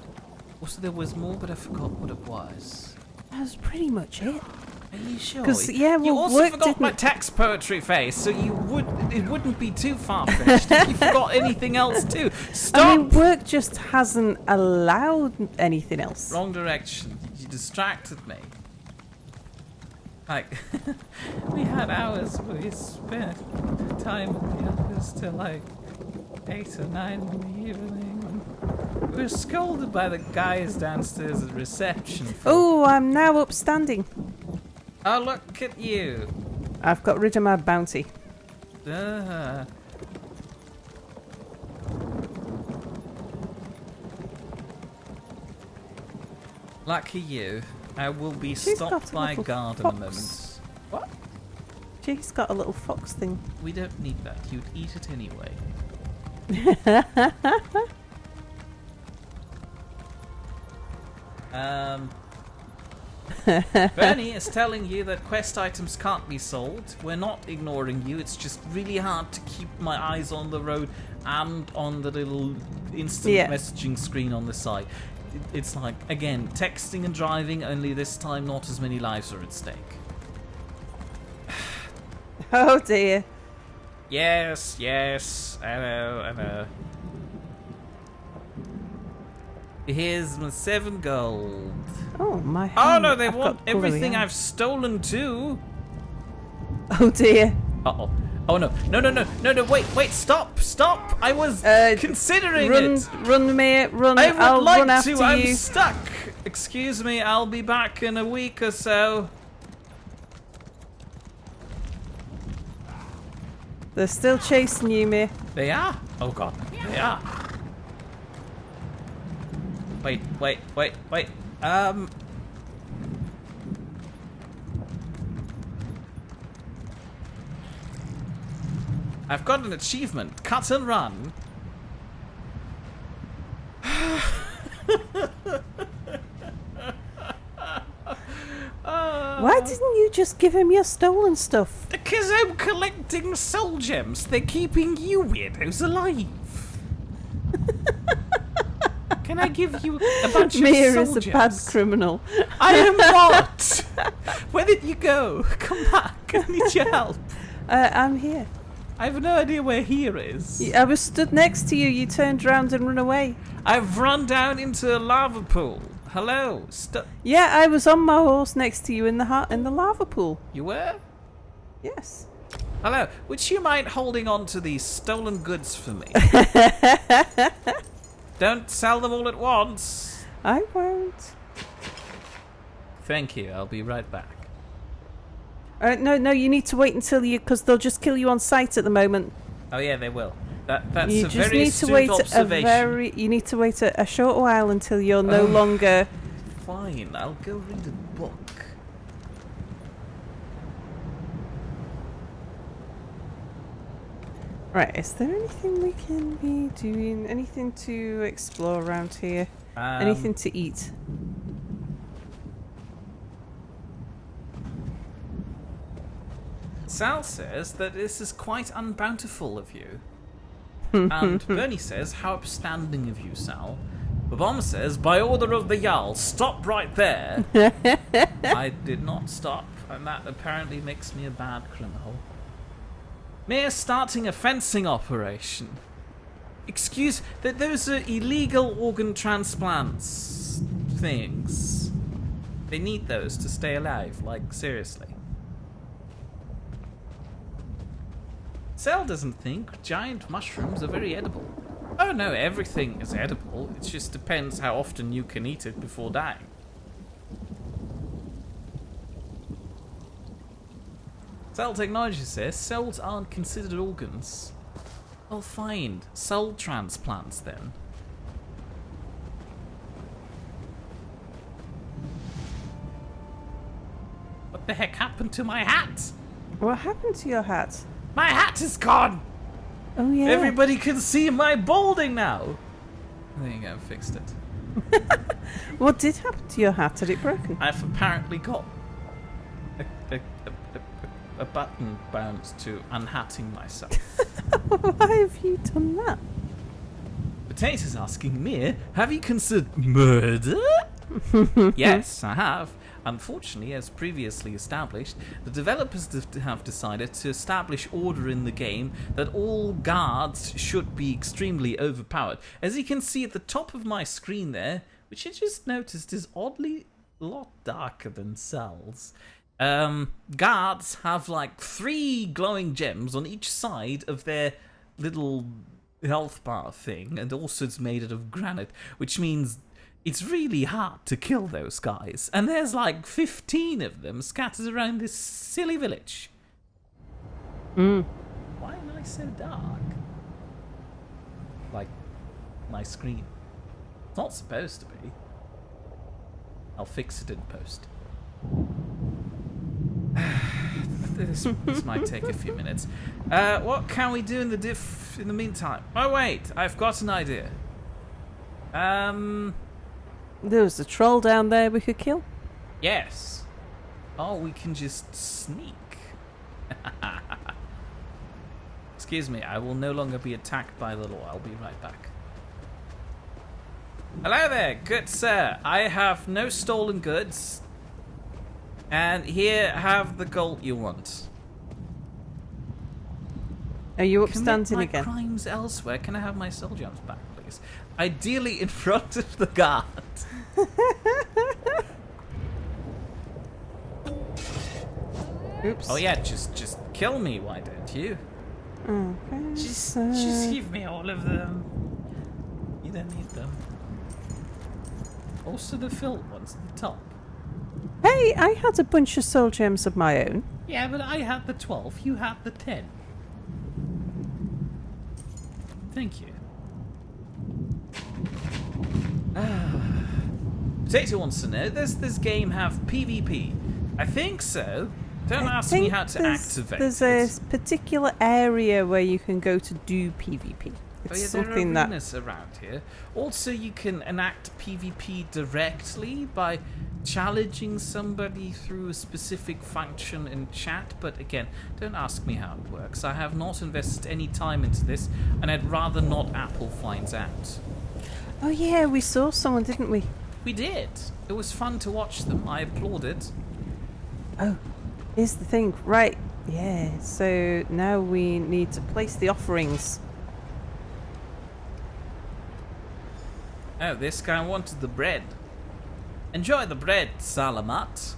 Also, there was more, but I forgot what it was. That was pretty much it. Are you sure? 'Cause, yeah, well, you also work forgot my didn't- text poetry face, so it wouldn't be too far-fetched if you forgot anything else too. Stop! I mean, work just hasn't allowed anything else. Wrong direction. You distracted me. Like, we had hours where we spent time in the office till like 8 or 9 in the evening. We were scolded by the guys downstairs at reception. Oh, I'm now upstanding. Oh, look at you. I've got rid of my bounty. Lucky you. I will be She's stopped got a by a little guard in a fox. moment. What? She's got a little fox thing. We don't need that. You'd eat it anyway. Bernie is telling you that quest items can't be sold. We're not ignoring you. It's just really hard to keep my eyes on the road and on the little instant messaging screen on the side. It's like, again, texting and driving, only this time not as many lives are at stake. Oh dear. Yes, I know. Here's my 7 gold. Oh my. Oh hand. no, they I've want got glue everything here. I've stolen too. Oh dear. Uh-oh. Oh no, wait, stop. I was considering it. Run, mate, run. I would I'll like run after to, I'm you. stuck. Excuse me, I'll be back in a week or so. They're still chasing you, mate. They are? Oh god, they are. Wait. I've got an achievement. Cut and run. Why didn't you just give him your stolen stuff? Because I'm collecting soul gems. They're keeping you weirdos alive. Can I give you a bunch of Mia soul is a gems? bad criminal. I am not. Where did you go? Come back. I need your help. I'm here. I have no idea where here is. I was stood next to you. You turned round and ran away. I've run down into a lava pool. Hello. Yeah, I was on my horse next to you in the lava pool. You were? Yes. Hello. Would you mind holding on to these stolen goods for me? Don't sell them all at once. I won't. Thank you. I'll be right back. No, you need to wait until because they'll just kill you on sight at the moment. Oh yeah, they will. That's You a just very need to astute wait observation. you need to wait a short while until you're no longer. Fine, I'll go read a book. Right, is there anything we can be doing? Anything to explore around here? Anything to eat? Sal says that this is quite unbountiful of you. And Bernie says, how upstanding of you, Sal. The bomb says, by order of the Jarl, stop right there. I did not stop, and that apparently makes me a bad criminal. Mere starting a fencing operation. Excuse, those are illegal organ transplants things. They need those to stay alive, like, seriously. Sal doesn't think giant mushrooms are very edible. Oh no, everything is edible. It just depends how often you can eat it before dying. Cell Technology says cells aren't considered organs. Well, fine. Cell transplants then. What the heck happened to my hat? What happened to your hat? My hat is gone! Oh yeah. Everybody can see my balding now! There you go, fixed it. What did happen to your hat? Had it broken? I've apparently got a button bound to unhatting myself. Why have you done that? Potato's asking me, have you considered murder? Yes, I have. Unfortunately, as previously established, the developers have decided to establish order in the game that all guards should be extremely overpowered. As you can see at the top of my screen there, which I just noticed is oddly a lot darker than cells. Guards have like 3 glowing gems on each side of their little health bar thing, and also it's made out of granite, which means it's really hard to kill those guys. And there's like 15 of them scattered around this silly village. Why am I so dark? Like my screen. It's not supposed to be. I'll fix it in post. This might take a few minutes. What can we do in the meantime? Oh wait, I've got an idea. There was a troll down there we could kill. Yes. Oh, we can just sneak. Excuse me, I will no longer be attacked by the law. I'll be right back. Hello there, good sir. I have no stolen goods. And here, have the gold you want. Are you Commit upstanding my again? crimes elsewhere. Can I have my soul gems back, please? Ideally in front of the guard. Oops. Oh yeah, just kill me, why don't you? Okay. Just give me all of them. You don't need them. Also the filled ones at the top. Hey, I had a bunch of soul gems of my own. Yeah, but I had the 12, you had the 10. Thank you. Potato wants to know, does this game have PvP? I think so. Don't ask me how to activate There's it. a particular area where you can go to do PvP. Oh It's yeah, there are something that arenas around here. Also, you can enact PvP directly by challenging somebody through a specific function in chat, but again, don't ask me how it works. I have not invested any time into this, and I'd rather not Apple finds out. Oh yeah, we saw someone, didn't we? We did. It was fun to watch them. I applauded. Oh, here's the thing. Right. Yeah. So now we need to place the offerings. Oh, this guy wanted the bread. Enjoy the bread, Salamat.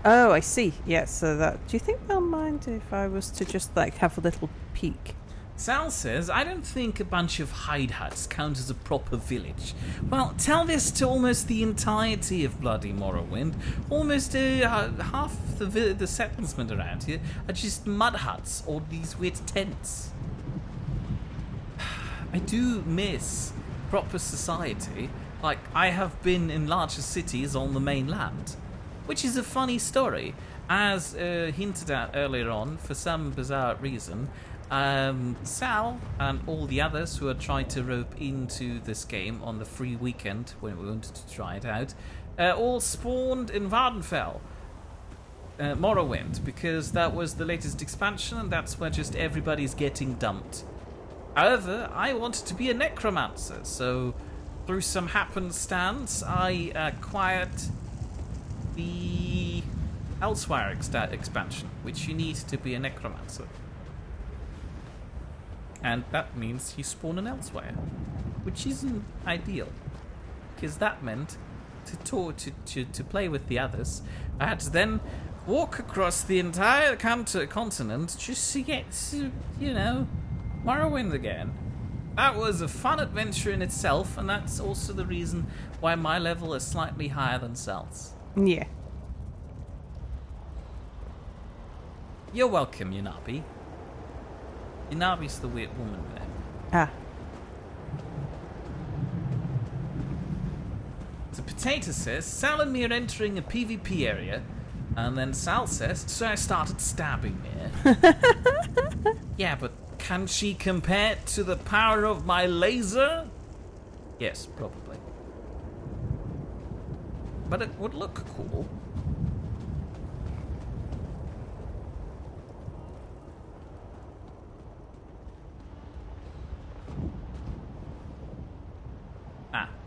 Oh, I see. Yeah. So that. Do you think they'll mind if I was to just like have a little peek? Sal says, I don't think a bunch of hide huts count as a proper village. Well, tell this to almost the entirety of bloody Morrowind. Almost half the settlement around here are just mud huts or these weird tents. I do miss proper society. Like, I have been in larger cities on the mainland. Which is a funny story. As hinted at earlier on, for some bizarre reason, Sal and all the others who are trying to rope into this game on the free weekend when we wanted to try it out, all spawned in Vardenfell, Morrowind, because that was the latest expansion and that's where just everybody's getting dumped. However, I wanted to be a necromancer, so through some happenstance, I acquired the Elsewhere expansion, which you need to be a necromancer. And that means you spawn in Elsewhere, which isn't ideal, because that meant to play with the others, I had to then walk across the entire continent just to get to, Morrowind again. That was a fun adventure in itself, and that's also the reason why my level is slightly higher than Sal's. Yeah. You're welcome, Yanabi. Yanabi's the weird woman there. Ah. So Potato says, Sal and me are entering a PvP area, and then Sal says, so I started stabbing me. Yeah, but can she compare to the power of my laser? Yes, probably. But it would look cool.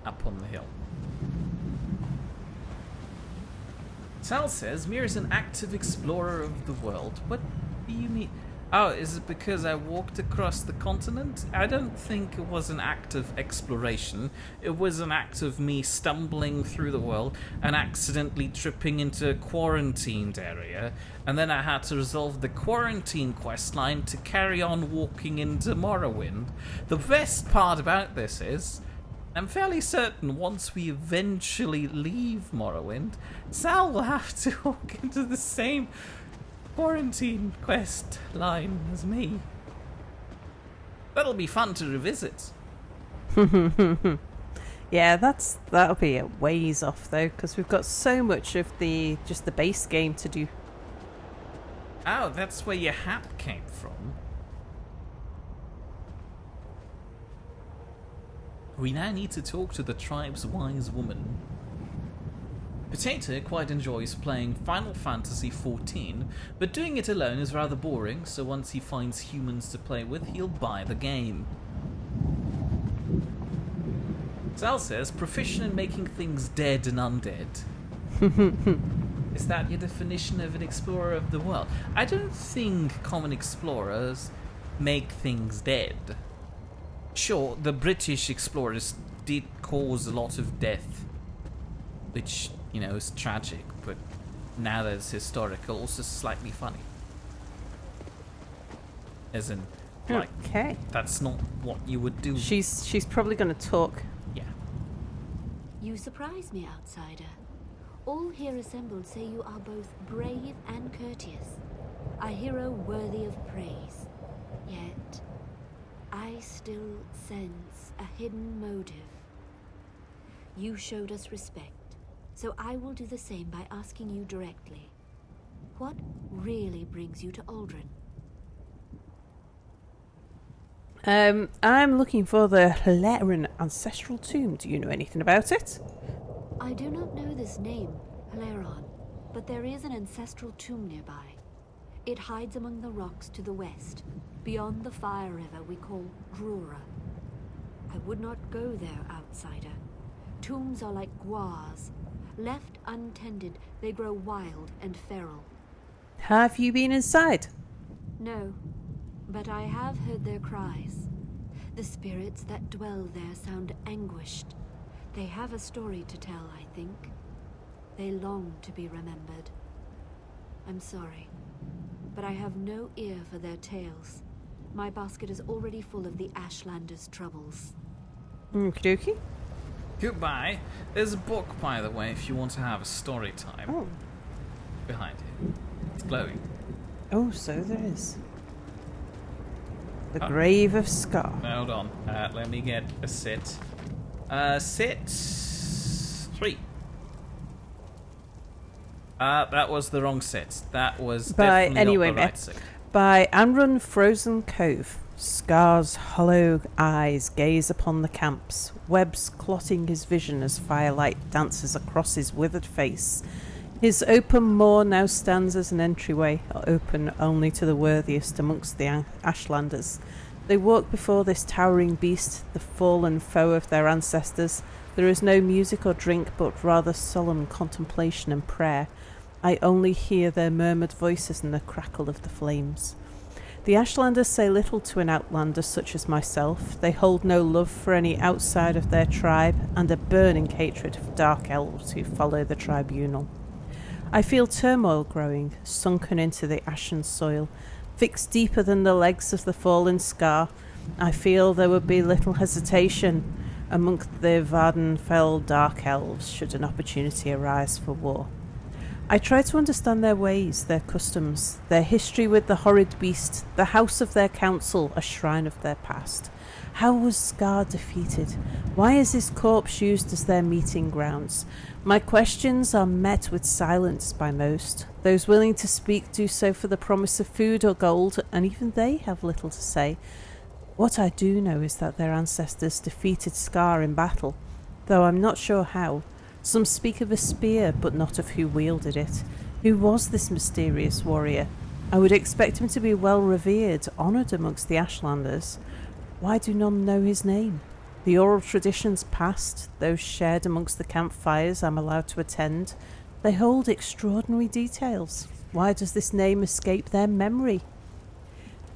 Up on the hill. Sal says, Mir is an active explorer of the world. What do you mean? Oh, is it because I walked across the continent? I don't think it was an act of exploration. It was an act of me stumbling through the world and accidentally tripping into a quarantined area. And then I had to resolve the quarantine questline to carry on walking into Morrowind. The best part about this is, I'm fairly certain once we eventually leave Morrowind, Sal will have to walk into the same quarantine quest line as me. That'll be fun to revisit. Yeah, that'll be a ways off though, because we've got so much of the base game to do. Oh, that's where your hat came from. We now need to talk to the tribe's wise woman. Potato quite enjoys playing Final Fantasy XIV, but doing it alone is rather boring, so once he finds humans to play with, he'll buy the game. Sal says, proficient in making things dead and undead. Is that your definition of an explorer of the world? I don't think common explorers make things dead. Sure, the British explorers did cause a lot of death, which, is tragic, but now that it's historical, also slightly funny. As in, like, Okay. that's not what you would do. She's probably going to talk. Yeah. You surprise me, outsider. All here assembled say you are both brave and courteous, a hero worthy of praise. Yet, I still sense a hidden motive. You showed us respect, so I will do the same by asking you directly. What really brings you to Aldrin? I'm looking for the Hilarion ancestral tomb. Do you know anything about it? I do not know this name, Hilarion, but there is an ancestral tomb nearby. It hides among the rocks to the west, beyond the fire river we call Drura. I would not go there, outsider. Tombs are like guars. Left untended, they grow wild and feral. Have you been inside? No, but I have heard their cries. The spirits that dwell there sound anguished. They have a story to tell, I think. They long to be remembered. I'm sorry, but I have no ear for their tales. My basket is already full of the Ashlanders' troubles. Okie dokie. Goodbye. There's a book, by the way, if you want to have a story time. Oh. Behind you. It's glowing. Oh, so there is. The Grave of Scar. Hold on. Let me get a sit. Sit 3. That was the wrong sit. That was definitely not the right sit. By Anrun Frozen Cove. Scar's hollow eyes gaze upon the camps, webs clotting his vision as firelight dances across his withered face. His open moor now stands as an entryway, open only to the worthiest amongst the Ashlanders. They walk before this towering beast, the fallen foe of their ancestors. There is no music or drink, but rather solemn contemplation and prayer. I only hear their murmured voices and the crackle of the flames. The Ashlanders say little to an outlander such as myself. They hold no love for any outside of their tribe, and a burning hatred for dark elves who follow the tribunal. I feel turmoil growing, sunken into the ashen soil, fixed deeper than the legs of the fallen Scar. I feel there would be little hesitation amongst the Vardenfell dark elves should an opportunity arise for war. I try to understand their ways, their customs, their history with the horrid beast, the house of their council, a shrine of their past. How was Scar defeated? Why is his corpse used as their meeting grounds? My questions are met with silence by most. Those willing to speak do so for the promise of food or gold, and even they have little to say. What I do know is that their ancestors defeated Scar in battle, though I'm not sure how. Some speak of a spear, but not of who wielded it. Who was this mysterious warrior? I would expect him to be well revered, honoured amongst the Ashlanders. Why do none know his name? The oral traditions passed, those shared amongst the campfires I'm allowed to attend, they hold extraordinary details. Why does this name escape their memory?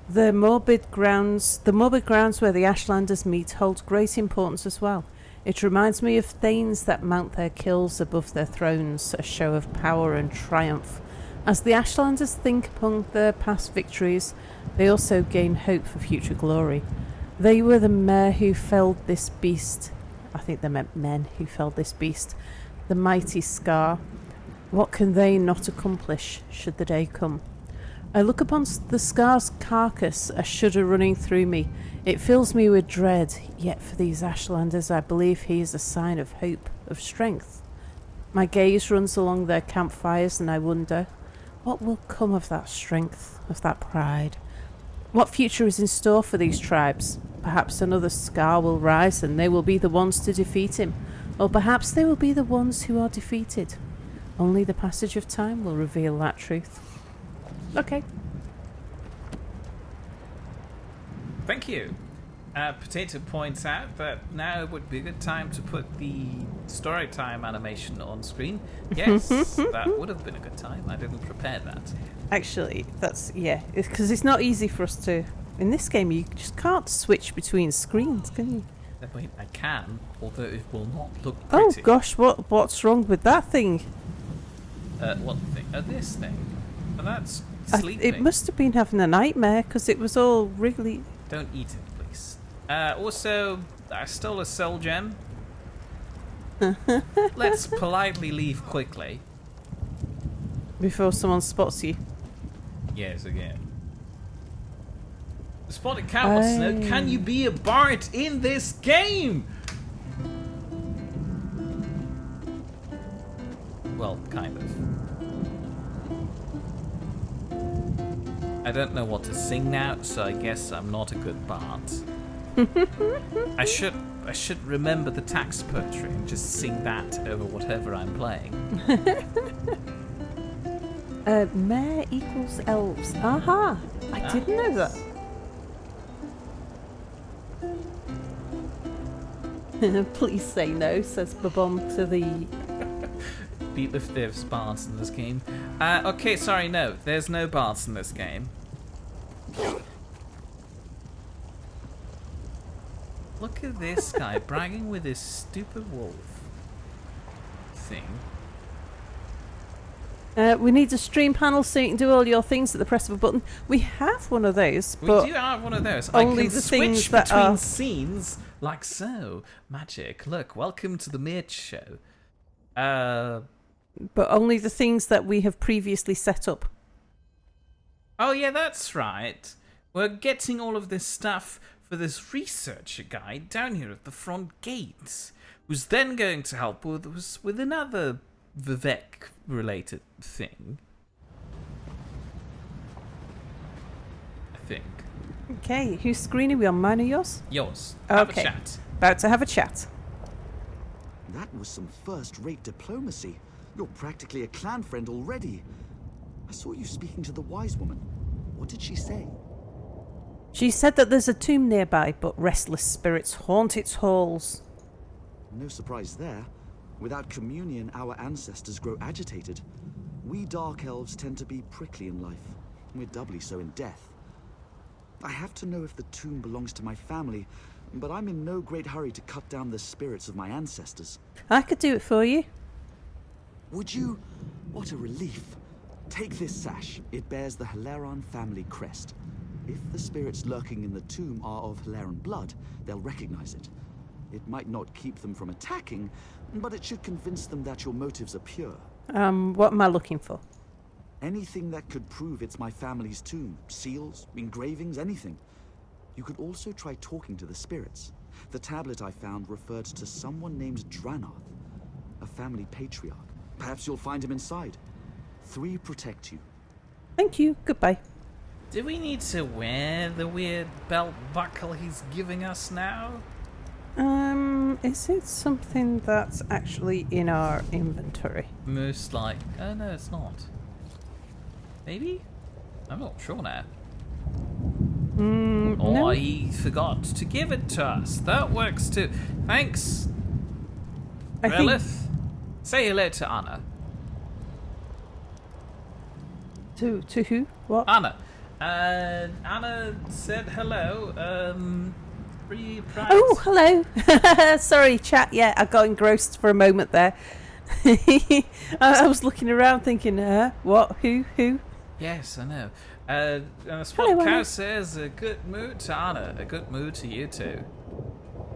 The morbid grounds where the Ashlanders meet hold great importance as well. It reminds me of thanes that mount their kills above their thrones, a show of power and triumph. As the Ashlanders think upon their past victories, they also gain hope for future glory. They were the men who felled this beast. I think they meant men who felled this beast. The mighty Scar. What can they not accomplish should the day come? I look upon the Scar's carcass, a shudder running through me. It fills me with dread, yet for these Ashlanders I believe he is a sign of hope, of strength. My gaze runs along their campfires and I wonder, what will come of that strength, of that pride? What future is in store for these tribes? Perhaps another Scar will rise and they will be the ones to defeat him. Or perhaps they will be the ones who are defeated. Only the passage of time will reveal that truth. Okay. Thank you. Potato points out that now would be a good time to put the story time animation on screen. Yes, that would have been a good time. I didn't prepare that. Actually, that's, yeah, because it's not easy for us to... In this game, you just can't switch between screens, can you? Wait, I can, although it will not look Oh pretty. gosh, what's wrong with that thing? What thing? This thing. Oh, that's sleeping. It must have been having a nightmare, because it was all wriggly. Don't eat it, please. Also, I stole a soul gem. Let's politely leave quickly. Before someone spots you. Yes, again. Spotted Cow wants to know, can you be a bard in this game? Well, kind of. I don't know what to sing now, so I guess I'm not a good bard. I should remember the tax poetry and just sing that over whatever I'm playing. Mare equals elves. Aha! I didn't know that. Please say no, says Babom to the... Beat if there's bards in this game. Okay, sorry, no. There's no bards in this game. Look at this guy bragging with his stupid wolf thing. We need a stream panel so you can do all your things at the press of a button. We have one of those, but we do have one of those. only I can the switch things that between are... scenes like so. Magic. Look, welcome to the Nidd show. But only the things that we have previously set up. Oh yeah, that's right. We're getting all of this stuff for this researcher guy down here at the front gates, who's then going to help with another Vivek-related thing. I think. Okay, whose screen are we on? Mine or yours? Yours. Have Okay. a chat. About to have a chat. That was some first-rate diplomacy. You're practically a clan friend already. I saw you speaking to the wise woman. What did she say? She said that there's a tomb nearby, but restless spirits haunt its halls. No surprise there. Without communion, our ancestors grow agitated. We Dark Elves tend to be prickly in life. We're doubly so in death. I have to know if the tomb belongs to my family, but I'm in no great hurry to cut down the spirits of my ancestors. I could do it for you. Would you? What a relief. Take this sash. It bears the Hilaron family crest. If the spirits lurking in the tomb are of Hilaron blood, they'll recognize it. It might not keep them from attacking, but it should convince them that your motives are pure. What am I looking for? Anything that could prove it's my family's tomb. Seals, engravings, anything. You could also try talking to the spirits. The tablet I found referred to someone named Dranath, a family patriarch. Perhaps you'll find him inside. 3 protect you. Thank you. Goodbye. Do we need to wear the weird belt buckle he's giving us now? Is it something that's actually in our inventory? Most like... Oh no, it's not. Maybe? I'm not sure now. Or No. he forgot to give it to us. That works too. Thanks, I think Relith. Say hello to Anna. to who? What? Anna. Anna said hello. Pretty proud. Oh, hello. Sorry, chat. Yeah, I got engrossed for a moment there. I was looking around thinking, what? Who? Yes, I know. Hello, Spot Cow Anna. says a good mood to Anna, a good mood to you too.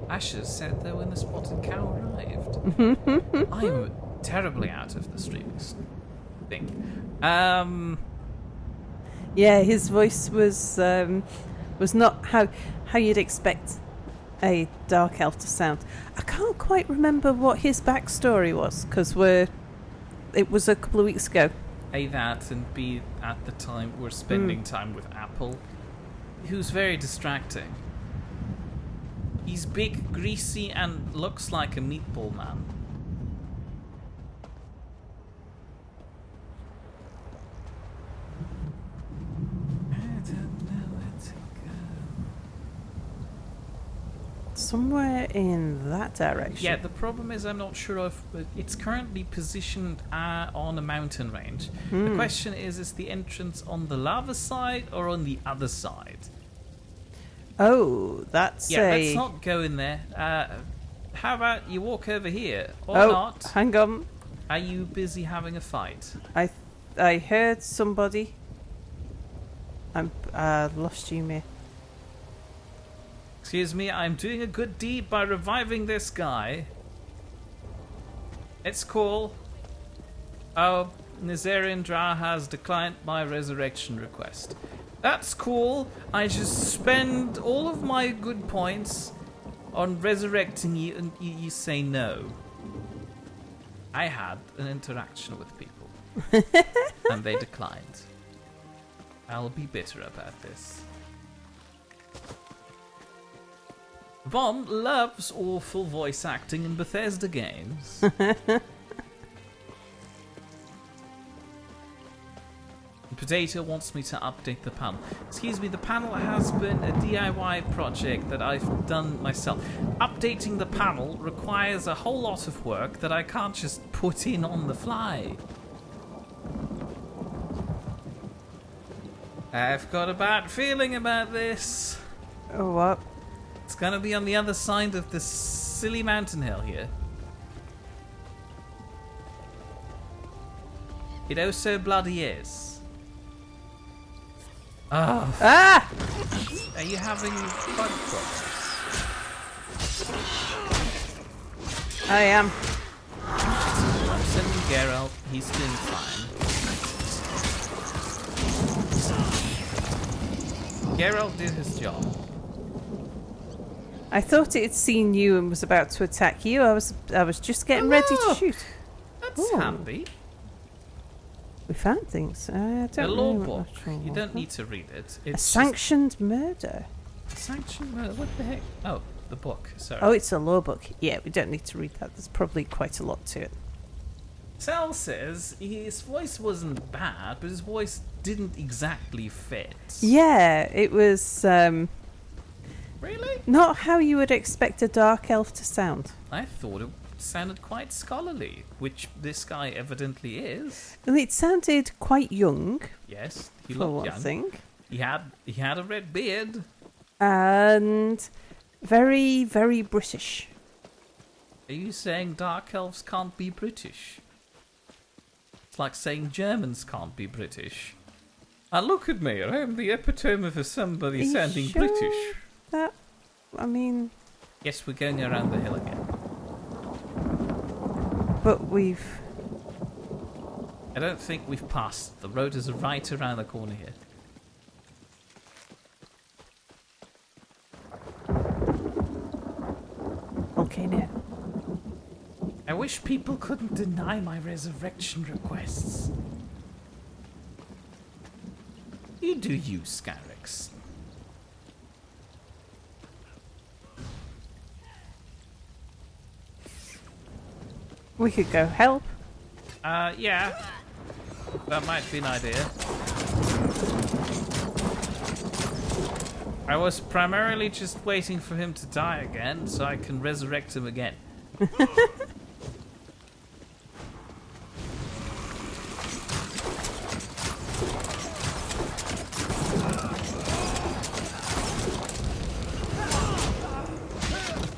I should have said that when the Spotted Cow arrived. I'm terribly out of the streaming thing. Yeah, his voice was not how you'd expect a dark elf to sound. I can't quite remember what his backstory was because it was a couple of weeks ago. A, that, and B, at the time we're spending time with Apple, who's very distracting. He's big, greasy, and looks like a meatball man. I don't know where to go. Somewhere in that direction. Yeah, the problem is I'm not sure if it's currently positioned on a mountain range. The question is the entrance on the lava side or on the other side? Oh, that's Yeah, let's not go in there. How about you walk over here? Or not? Hang on. Are you busy having a fight? I heard somebody. I lost you, Mia. Excuse me, I'm doing a good deed by reviving this guy. It's cool. Oh, Nizarian Dra has declined my resurrection request. That's cool. I just spend all of my good points on resurrecting you and you say no. I had an interaction with people. And they declined. I'll be bitter about this. Bomb loves awful voice acting in Bethesda games. Potato wants me to update the panel. Excuse me, the panel has been a DIY project that I've done myself. Updating the panel requires a whole lot of work that I can't just put in on the fly. I've got a bad feeling about this. Oh, what? It's gonna be on the other side of this silly mountain hill here. It oh so bloody is. Oh. Ah! Are you having bug problems? I am. I'm sending Geralt. He's doing fine. Geralt did his job. I thought it had seen you and was about to attack you. I was just getting ready to shoot. That's Ooh. handy. We found things. I don't A know law what book. that's wrong You with don't that. need to read it. A It's sanctioned murder. just sanctioned murder. What the heck? Oh, the book. Sorry. Oh, it's a law book. Yeah, we don't need to read that. There's probably quite a lot to it. Sal says his voice wasn't bad, but his voice didn't exactly fit. Yeah, it was Really? not how you would expect a dark elf to sound. I thought it sounded quite scholarly, which this guy evidently is. And it sounded quite young, Yes, he for looked one young. thing, He had a red beard. and very, very British. Are you saying dark elves can't be British? It's like saying Germans can't be British. Look at me, I'm the epitome of somebody Are you sounding sure British. That, I mean, Yes, we're going around the hill again. but we've... I don't think we've passed. The road is right around the corner here. Okay, now. I wish people couldn't deny my resurrection requests. You do you, Scarix. We could go help. Yeah. That might be an idea. I was primarily just waiting for him to die again so I can resurrect him again.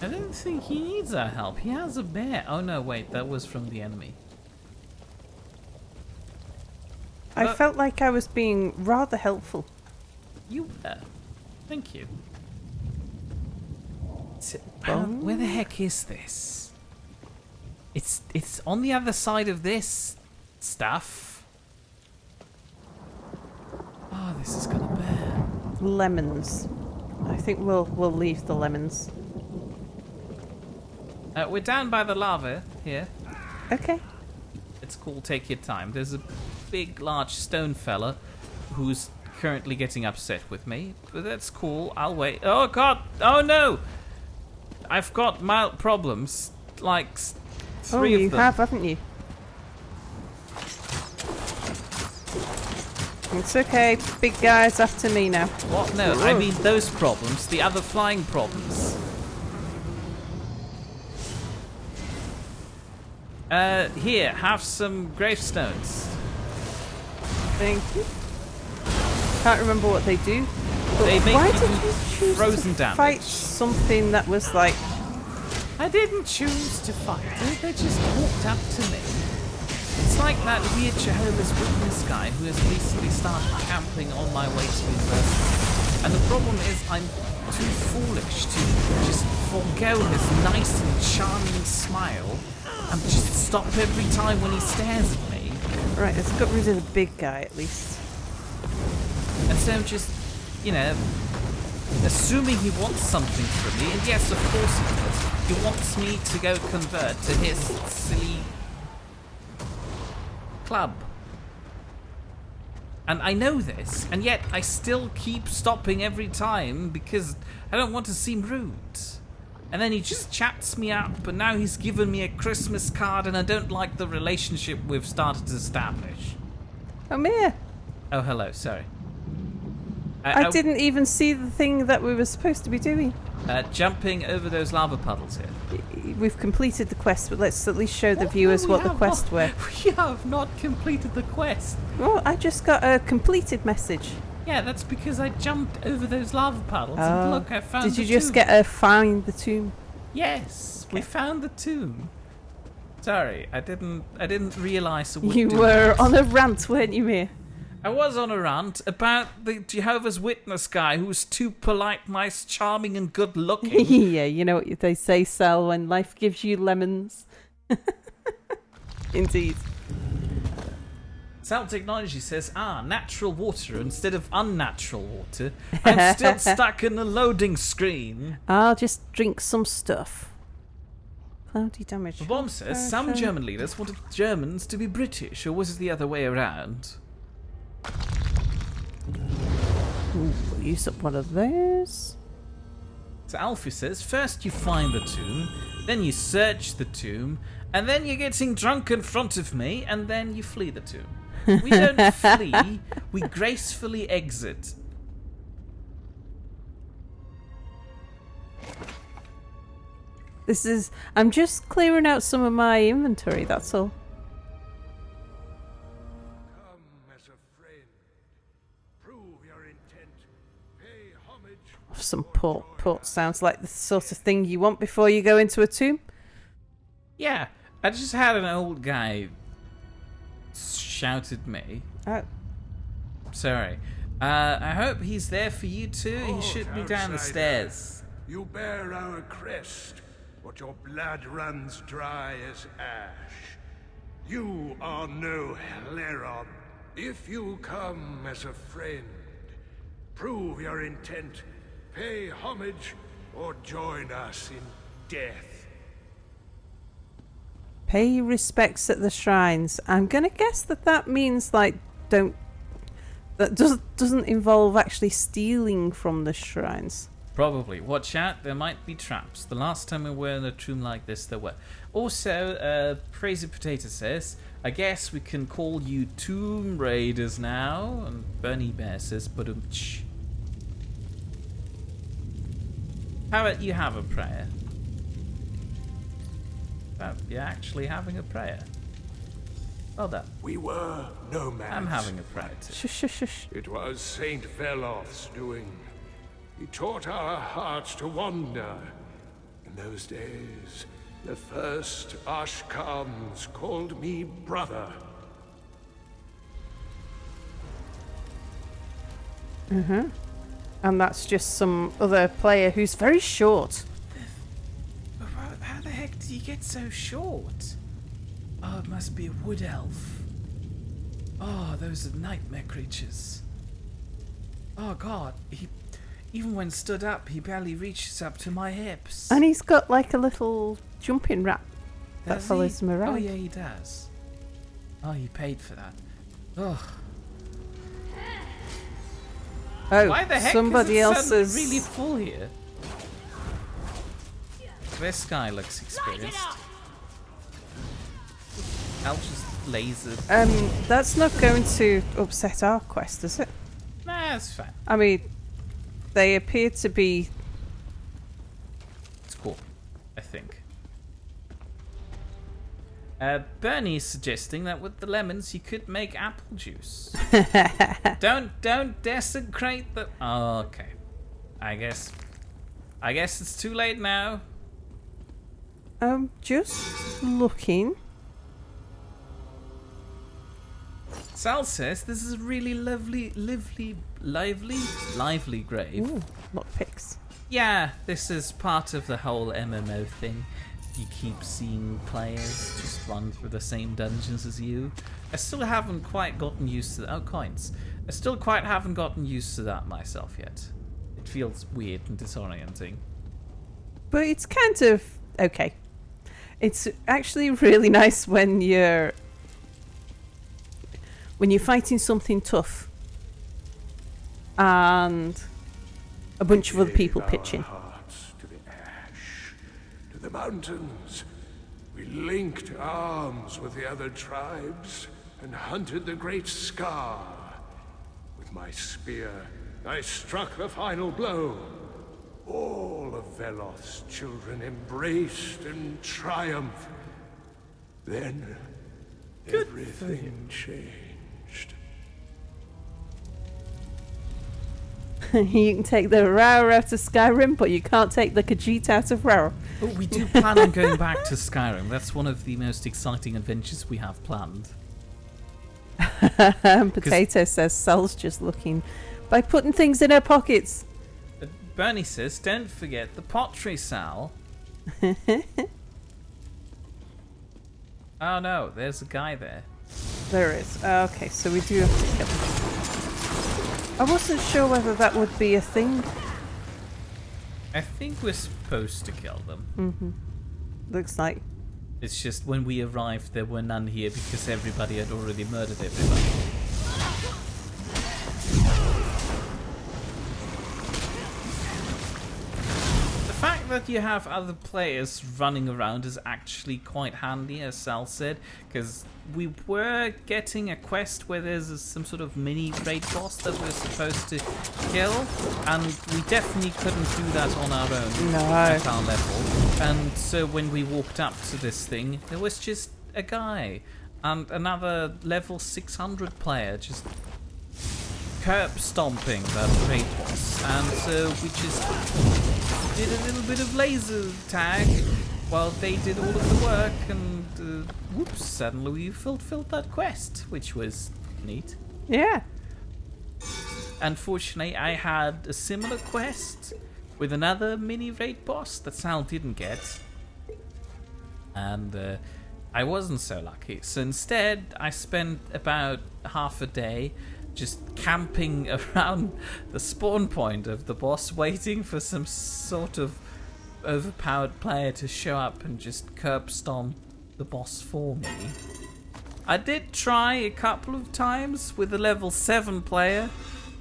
I don't think he needs our help. He has a bear. Oh no, wait, that was from the enemy. I felt like I was being rather helpful. You were. Thank you. Bum. Where the heck is this? It's on the other side of this stuff. Oh, this is gonna burn. Lemons. I think we'll leave the lemons. We're down by the lava here. Okay. It's cool, take your time. There's a big, large stone fella who's currently getting upset with me, but that's cool. I'll wait. Oh god! Oh no! I've got mild problems, like three of you them. have, haven't you? It's okay. Big guy's after me now. What? No, I mean those problems, the other flying problems. Here, have some gravestones. Thank you. Can't remember what they do. But They make why you did do you choose frozen to damage. fight something that was like... I didn't choose to fight it, they just walked up to me. It's like that weird Jehovah's Witness guy who has recently started camping on my way to university. And the problem is I'm too foolish to just forego his nice and charming smile and just stop every time when he stares at me. Right, let's get rid of the big guy at least. And so I'm just, you know, assuming he wants something from me, and yes, of course he does. He wants me to go convert to his silly club. And I know this, and yet I still keep stopping every time because I don't want to seem rude. And then he just chats me up, and now he's given me a Christmas card, and I don't like the relationship we've started to establish. Come here. Oh, hello, sorry. I didn't even see the thing that we were supposed to be doing. Jumping over those lava puddles here. We've completed the quest, but let's at least show the viewers what the quest were. We have not completed the quest. Oh, I just got a completed message. Yeah, that's because I jumped over those lava puddles, and look, I found the tomb. Did you just get a find the tomb? Yes, we found the tomb. Sorry, I didn't realise it would You do were that. on a rant, weren't you, Mia? I was on a rant about the Jehovah's Witness guy who was too polite, nice, charming, and good-looking. Yeah, you know what they say, Sal, when life gives you lemons. Indeed. Sal Technology says, natural water instead of unnatural water. I'm still stuck in the loading screen. I'll just drink some stuff. Cloudy damage. The bomb says some German leaders wanted Germans to be British, or was it the other way around? Ooh, we'll use up one of those. So Alfie says, first you find the tomb, then you search the tomb, and then you're getting drunk in front of me, and then you flee the tomb. We don't flee, we gracefully exit. I'm just clearing out some of my inventory, that's all. Some port sounds like the sort of thing you want before you go into a tomb. Yeah, I just had an old guy shout at me. Oh. Sorry. I hope he's there for you too. He should be down the stairs. You bear our crest, but your blood runs dry as ash. You are no Heleron. If you come as a friend, prove your intent. Pay homage or join us in death. Pay respects at the shrines. I'm gonna guess that means like doesn't involve actually stealing from the shrines. Probably. Watch out, there might be traps. The last time we were in a tomb like this, there were. Also, Crazy Potato says, I guess we can call you Tomb Raiders now. And Bernie Bear says, ba-dum-tsh. How about you have a prayer? You're actually having a prayer. Well done. We were nomads. I'm having a prayer too. Shush. It was Saint Veloth's doing. He taught our hearts to wander. In those days, the first Ashkans called me brother. Mm-hmm. And that's just some other player who's very short. How the heck do you get so short? Oh, it must be a wood elf. Oh, those are nightmare creatures. Oh god, even when stood up, he barely reaches up to my hips. And he's got like a little jumping rat that Does follows he? him around. Oh yeah, he does. Oh, he paid for that. Oh. Oh, Why the heck somebody is it else suddenly is really full here? This guy looks experienced. I'll just laser. That's not going to upset our quest, is it? Nah, it's fine. I mean, they appear to be. It's cool, I think. Bernie's suggesting that with the lemons you could make apple juice. Don't desecrate the. Oh, okay. I guess it's too late now. Just looking. Sal says this is a really lively grave. Ooh, lockpicks. Yeah, this is part of the whole MMO thing. you keep seeing players just run through the same dungeons as you. I still haven't quite gotten used to that. Oh, coins. I still quite haven't gotten used to that myself yet. It feels weird and disorienting. But it's kind of okay. It's actually really nice when you're fighting something tough and a bunch of other people pitch in. Hearts to the ash, to the mountains. We linked arms with the other tribes and hunted the great Scar. With my spear, I struck the final blow. All of Veloth's children embraced in triumph. Then, everything changed. You can take the Rao out of Skyrim, but you can't take the Khajiit out of Rao. Oh, we do plan on going back to Skyrim. That's one of the most exciting adventures we have planned. Potato says Sal's just looking by putting things in her pockets. Bernie says, don't forget the pottery, Sal. Oh no, there's a guy there. There is. Okay, so we do have to kill him. I wasn't sure whether that would be a thing. I think we're supposed to kill them. Looks like. It's just when we arrived, there were none here because everybody had already murdered everybody. The fact that you have other players running around is actually quite handy, as Sal said, because we were getting a quest where there's some sort of mini raid boss that we're supposed to kill, and we definitely couldn't do that on our own at our level. And so when we walked up to this thing, there was just a guy and another level 600 player just curb stomping that raid boss, and so we just did a little bit of laser tag while they did all of the work, and whoops, suddenly we fulfilled that quest, which was neat. Yeah. Unfortunately, I had a similar quest with another mini raid boss that Sal didn't get, and I wasn't so lucky. So instead, I spent about half a day just camping around the spawn point of the boss, waiting for some sort of overpowered player to show up and just curb stomp the boss for me. I did try a couple of times with a level 7 player,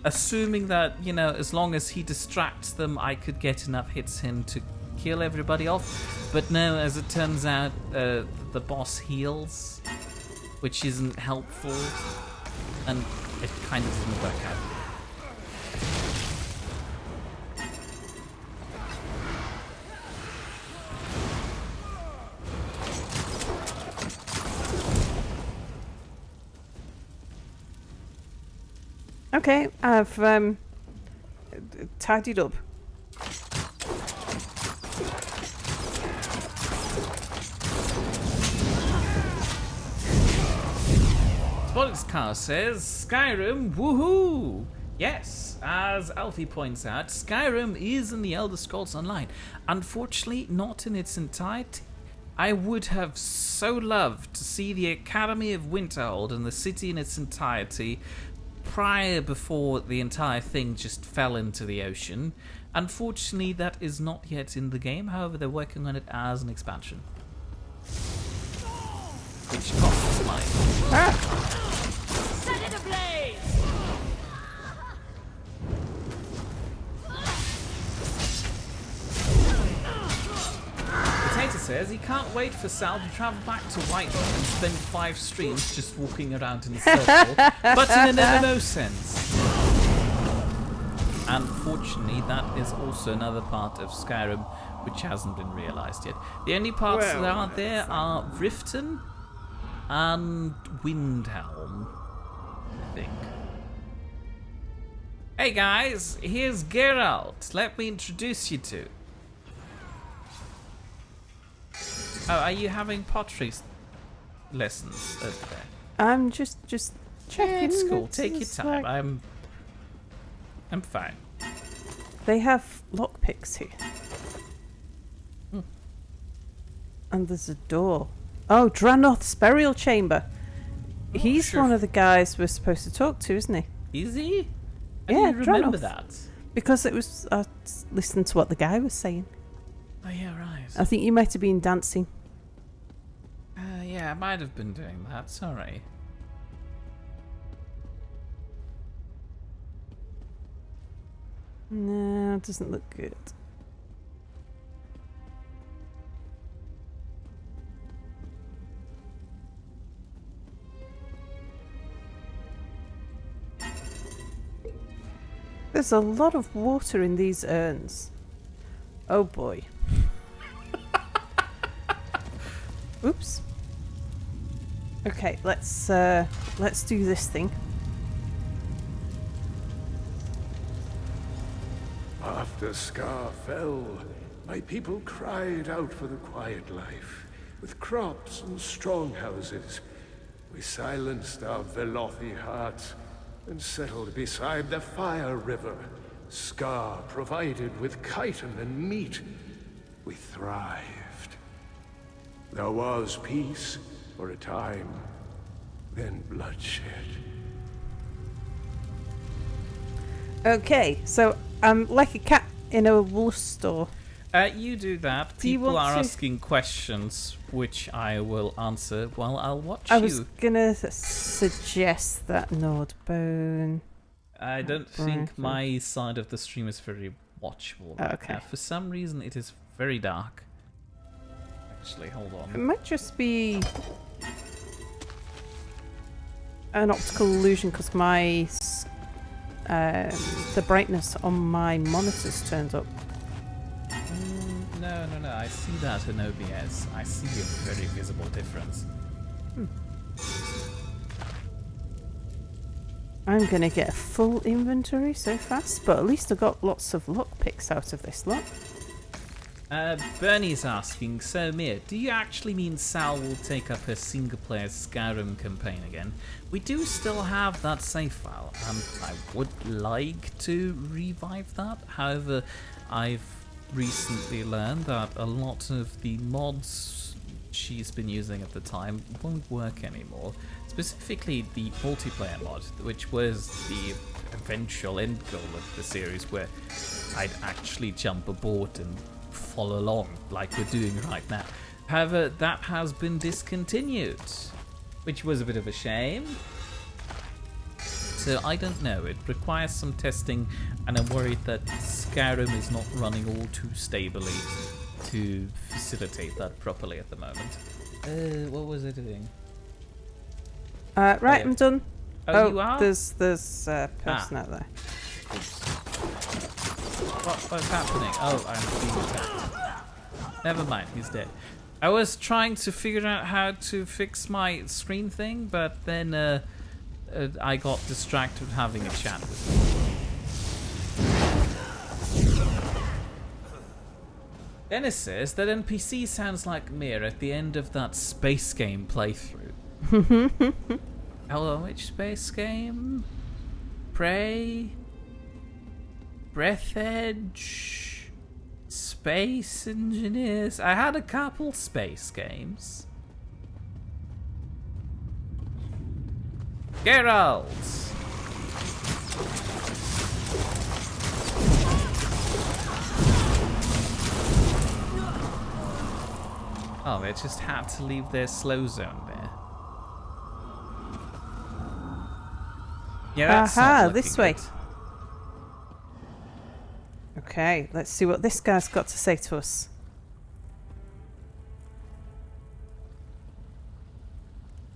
assuming that, you know, as long as he distracts them, I could get enough hits in to kill everybody off. But no, as it turns out, the boss heals, which isn't helpful, and it kind of didn't work out. Okay, I've tidied up. Spoilers Car says, Skyrim, woohoo! Yes, as Alfie points out, Skyrim is in the Elder Scrolls Online. Unfortunately, not in its entirety. I would have so loved to see the Academy of Winterhold and the city in its entirety before the entire thing just fell into the ocean. Unfortunately, that is not yet in the game. However, they're working on it as an expansion, which costs money. Set it ablaze! Potato says he can't wait for Sal to travel back to Whitehall and spend 5 streams just walking around in a circle, but in an MMO sense. Unfortunately, that is also another part of Skyrim which hasn't been realised yet. The only parts that are there are Riften and Windhelm, I think. Hey guys, here's Geralt. Let me introduce you to. Oh, are you having pottery lessons over there? I'm just checking. Yeah, it's cool. Take your It's time. like- I'm fine. They have lockpicks here. And there's a door. Oh, Dranoth's burial chamber. He's sure. one of the guys we're supposed to talk to, isn't he? Is he? I Yeah, didn't remember Dranoth. that. Because it was... I listened to what the guy was saying. Oh, yeah, right. I think you might have been dancing. Yeah, I might have been doing that. Sorry. No, it doesn't look good. There's a lot of water in these urns. Oh boy. Oops. Okay, let's do this thing. After Scar fell, my people cried out for the quiet life. With crops and strong houses, we silenced our Velothi hearts and settled beside the Fire River. Scar provided with chitin and meat. We thrived. There was peace for a time, then bloodshed. Okay, so I'm like a cat in a wool store. You do that. Do you People want are to- asking questions, which I will answer while I'll watch I you. was gonna suggest that Nord Bone. I don't think Right. my side of the stream is very watchable right Okay. now. For some reason, it is very dark. Actually, hold It on. might just be an optical illusion because my the brightness on my monitor's turned up. No. I see that in OBS. I see a very visible difference. I'm gonna get a full inventory so fast, but at least I got lots of lockpicks out of this lot. Bernie's asking, so Mir, do you actually mean Sal will take up her single-player Skyrim campaign again? We do still have that save file, and I would like to revive that. However, I've recently learned that a lot of the mods she's been using at the time won't work anymore. Specifically the multiplayer mod, which was the eventual end goal of the series, where I'd actually jump aboard and follow along like we're doing right now. However, that has been discontinued, which was a bit of a shame. So I don't know, it requires some testing, and I'm worried that Skyrim is not running all too stably to facilitate that properly at the moment. What was I doing? Right, yeah. I'm done. Oh, you are? There's a person out there. What's happening? Oh, I'm being attacked. Never mind, he's dead. I was trying to figure out how to fix my screen thing, but then I got distracted having a chat with him. Dennis says that NPC sounds like Mir at the end of that space game playthrough. Hello, which space game? Prey? Breath Edge? Space Engineers? I had a couple space games. Geralt! Oh, they just had to leave their slow zone there. Yeah, that's Aha, not this looking way. good. Okay, let's see what this guy's got to say to us.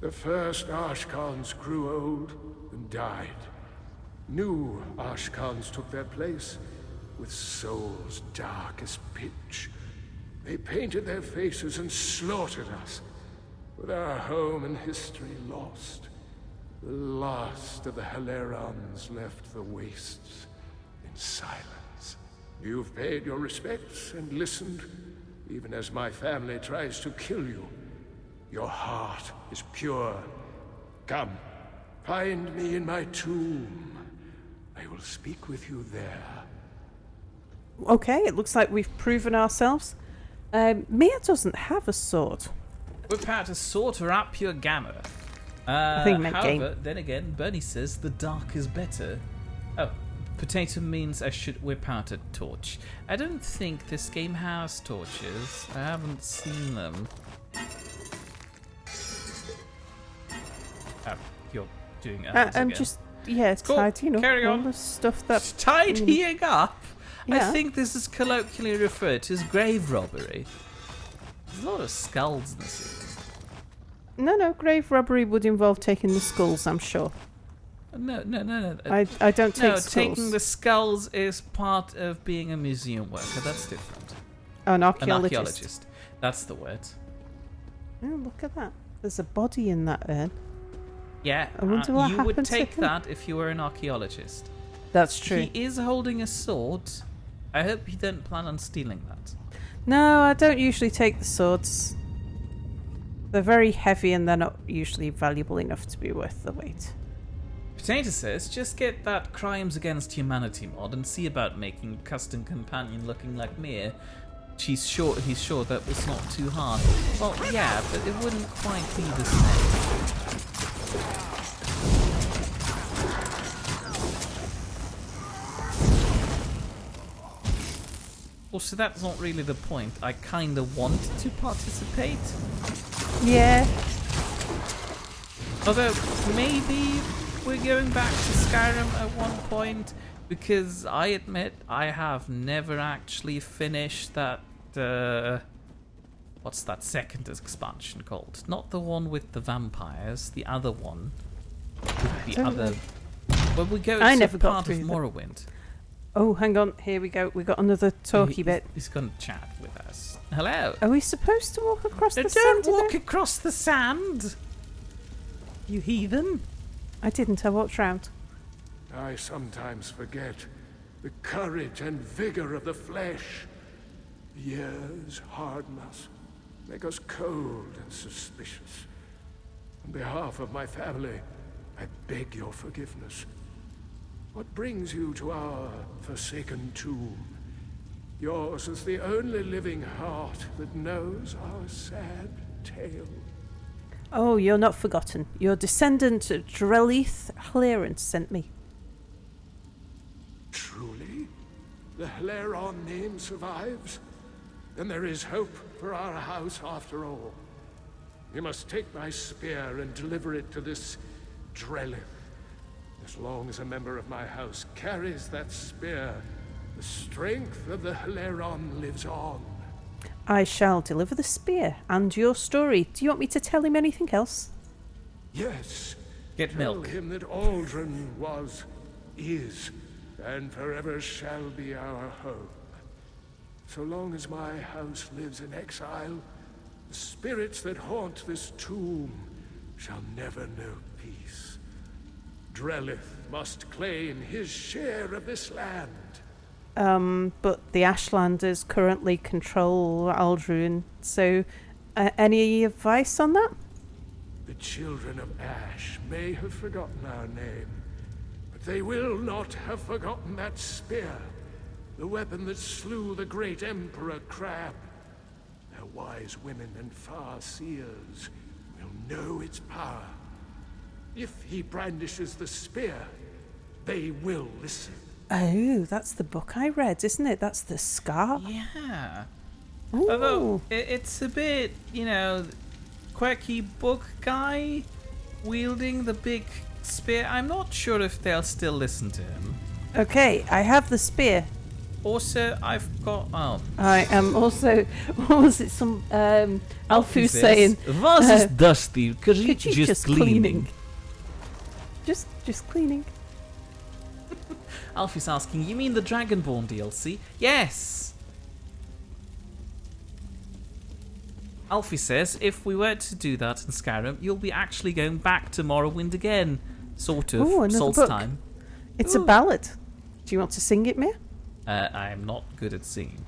The first Ashkans grew old and died. New Ashkans took their place, with souls dark as pitch. They painted their faces and slaughtered us, with our home and history lost. The last of the Hilerons left the wastes in silence. You've paid your respects and listened, even as my family tries to kill you. Your heart is pure. Come, find me in my tomb. I will speak with you there. Okay, it looks like we've proven ourselves. Mia doesn't have a sword. Whip out a sword or up your gamma. I think it meant however, game. then again, Bernie says the dark is better. Oh, potato means I should whip out a torch. I don't think this game has torches. I haven't seen them. Oh, you're doing it I'm again. just, Cool. tidying up Carry all on. the stuff that... Tidying up? I Yeah. think this is colloquially referred to as grave robbery. There's a lot of skulls in this series. No, grave robbery would involve taking the skulls, I'm sure. No. I don't take No, skulls. taking the skulls is part of being a museum worker. That's different. Oh, an An archaeologist. archaeologist. That's the word. Oh, look at that. There's a body in that urn. Yeah, I wonder what you would happened to take him. that if you were an archaeologist. That's true. He is holding a sword. I hope you don't plan on stealing that. No, I don't usually take the swords. They're very heavy and they're not usually valuable enough to be worth the weight. Potato says, just get that Crimes Against Humanity mod and see about making custom companion looking like me. He's sure that was not too hard. Well, yeah, but it wouldn't quite be the same. Also, that's not really the point. I kind of want to participate. Yeah. Although, maybe we're going back to Skyrim at one point, because I admit I have never actually finished that, what's that second expansion called? Not the one with the vampires, the other one. With the don't other... know. When we go I to never got part of through them. Morrowind. Oh, hang on. Here we go. We got another talky bit. He's going to chat with us. Hello. Are we supposed to walk across the Don't sand? walk today? across the sand, you heathen. I didn't. I walked round. I sometimes forget the courage and vigor of the flesh. Years harden us, make us cold and suspicious. On behalf of my family, I beg your forgiveness. What brings you to our forsaken tomb? Yours is the only living heart that knows our sad tale. Oh, you're not forgotten. Your descendant, Drelith Hleran, sent me. Truly? The Hleron name survives? Then there is hope for our house after all. You must take my spear and deliver it to this Drelith. As long as a member of my house carries that spear, the strength of the Hleron lives on. I shall deliver the spear and your story. Do you want me to tell him anything else? Yes. Get Tell milk. him that Aldrin was, is, and forever shall be our home. So long as my house lives in exile, the spirits that haunt this tomb shall never know peace. Drelith must claim his share of this land. But the Ashlanders currently control Aldruin, so any advice on that? The children of Ash may have forgotten our name, but they will not have forgotten that spear, the weapon that slew the great Emperor Crab. Their wise women and far-seers will know its power. If he brandishes the spear, they will listen. Oh, that's the book I read, isn't it? That's the scar. Yeah. Ooh. Although it's a bit, quirky book guy wielding the big spear. I'm not sure if they'll still listen to him. Okay, I have the spear. Also, I've got I am also. What was it? Some Alfu saying. Was is dusty? Could you Could you just just cleaning? Just cleaning. Alfie's asking, you mean the Dragonborn DLC? Yes! Alfie says, if we were to do that in Skyrim, you'll be actually going back to Morrowind again. Sort of. Ooh, another Salt's book. time. It's Ooh. a ballad. Do you want to sing it, Mia? I'm not good at singing.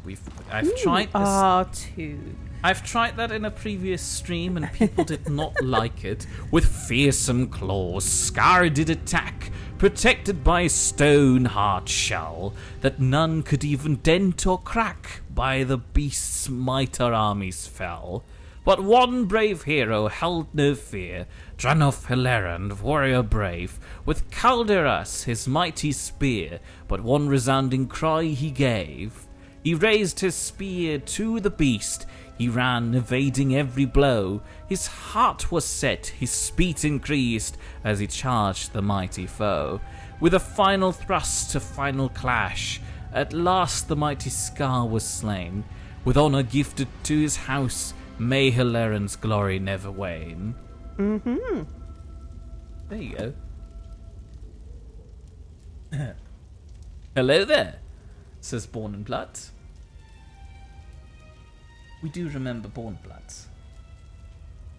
I've tried this. R2. I've tried that in a previous stream and people did not like it. With fearsome claws, Scar did attack, protected by a stone hard shell that none could even dent or crack. By the beast's might our armies fell. But one brave hero held no fear, Dranoff Hilaran, warrior brave, with Calderas his mighty spear, but one resounding cry he gave. He raised his spear to the beast, he ran, evading every blow. His heart was set, his speed increased, as he charged the mighty foe. With a final thrust, a final clash, at last the mighty Scar was slain. With honour gifted to his house, may Hilaran's glory never wane. Mm-hmm. There you go. Hello there, says Born in Blood. We do remember Born Blood.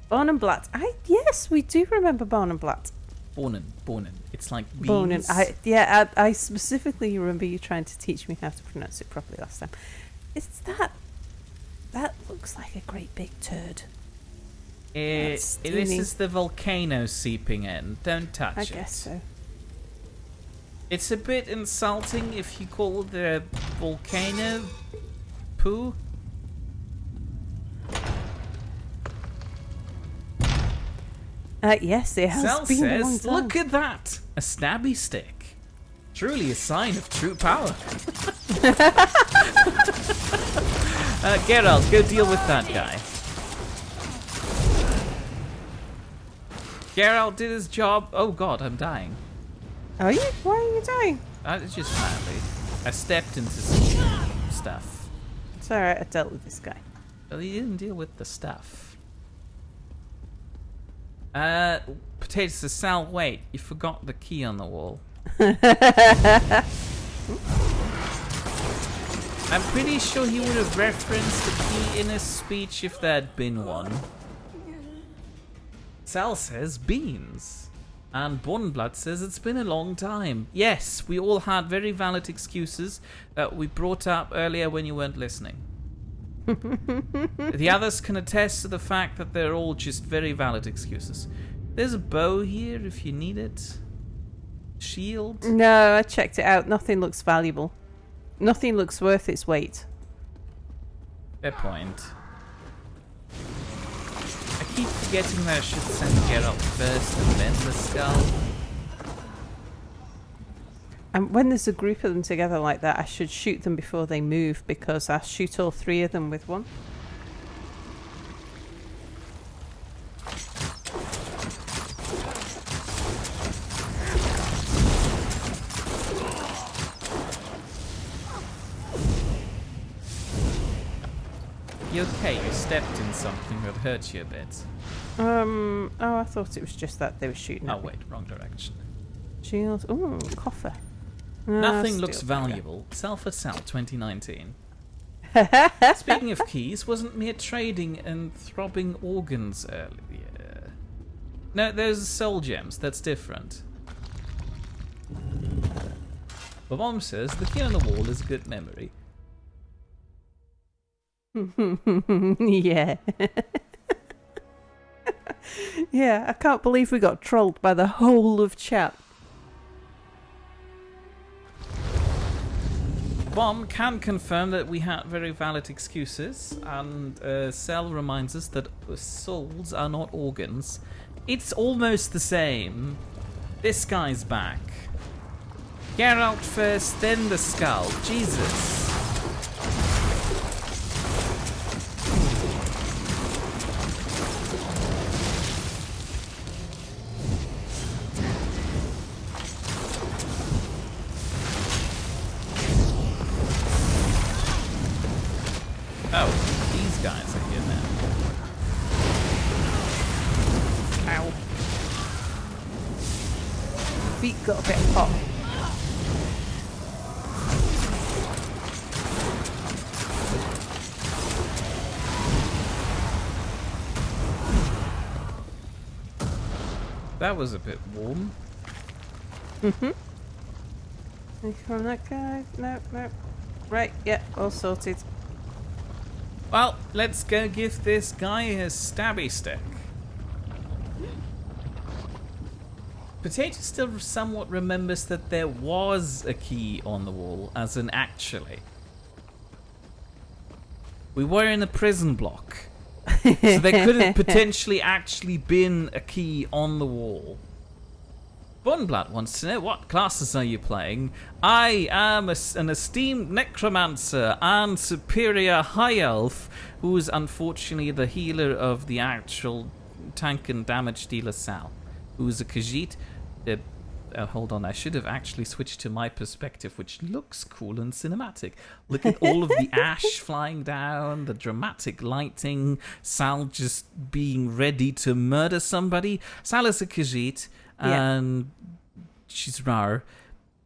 Born and Blatt. Yes, we do remember Born and Blatt. Born in. It's like beans. Born in. I specifically remember you trying to teach me how to pronounce it properly last time. It's that. That looks like a great big turd. This is the volcano seeping in. Don't touch it. I guess so. It's a bit insulting if you call the volcano poo. Yes, it has Cell been a long says, time. look at that! A stabby stick. Truly a sign of true power. Geralt, go deal with that guy. Geralt did his job. Oh god, I'm dying. Are you? Why are you dying? It's just badly. I stepped into some stuff. It's alright, I dealt with this guy. Well, he didn't deal with the stuff. Potato says, Sal, wait, you forgot the key on the wall. I'm pretty sure he would have referenced the key in his speech if there had been one. Sal says, beans. And Bornblood says, it's been a long time. Yes, we all had very valid excuses that we brought up earlier when you weren't listening. The others can attest to the fact that they're all just very valid excuses. There's a bow here if you need it. Shield. No, I checked it out. Nothing looks valuable. Nothing looks worth its weight. Fair point. I keep forgetting that I should send Geralt first and then the skull. And when there's a group of them together like that, I should shoot them before they move, because I shoot all three of them with one. You okay? You stepped in something that hurt you a bit. Oh, I thought it was just that they were shooting Oh at me. wait, wrong direction. Shield. Ooh, coffer. Nothing Steel looks dagger. valuable. Sell for sale 2019. Speaking of keys, wasn't mere trading and throbbing organs earlier? No, those are soul gems. That's different. My mom says the key on the wall is a good memory. Yeah. Yeah, I can't believe we got trolled by the whole of chat. Bomb can confirm that we had very valid excuses, and Cell reminds us that souls are not organs. It's almost the same. This guy's back. Geralt first, then the skull. Jesus. Oh, these guys are here now. Ow. Feet got a bit hot. That was a bit warm. From that guy? No. Right, yeah, all sorted. Well, let's go give this guy his stabby stick. Potato still somewhat remembers that there was a key on the wall, as in actually. We were in a prison block. So there could have potentially actually been a key on the wall. Bunblatt wants to know, what classes are you playing? I am an esteemed necromancer and superior high elf, who is unfortunately the healer of the actual tank and damage dealer Sal, who is a Khajiit. Hold on, I should have actually switched to my perspective, which looks cool and cinematic. Look at all of the ash flying down, the dramatic lighting, Sal just being ready to murder somebody. Sal is a Khajiit, and she's rar.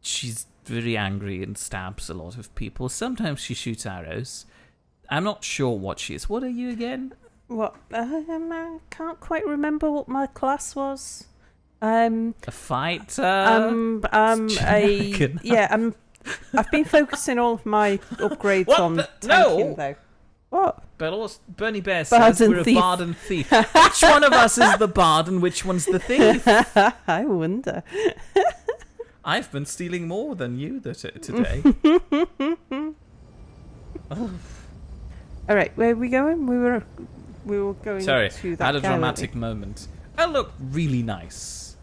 She's very angry and stabs a lot of people. Sometimes she shoots arrows. I'm not sure what she is. What are you again? What? I can't quite remember what my class was. A fighter. I've been focusing all of my upgrades on tanking, though. What? But also, Bernie Bear Bard says and we're thief. a bard and thief. Which one of us is the bard and which one's the thief? I wonder. I've been stealing more than you today. All right, where are we going? We were going Sorry, to that had a guy, weren't dramatic moment. I look really nice.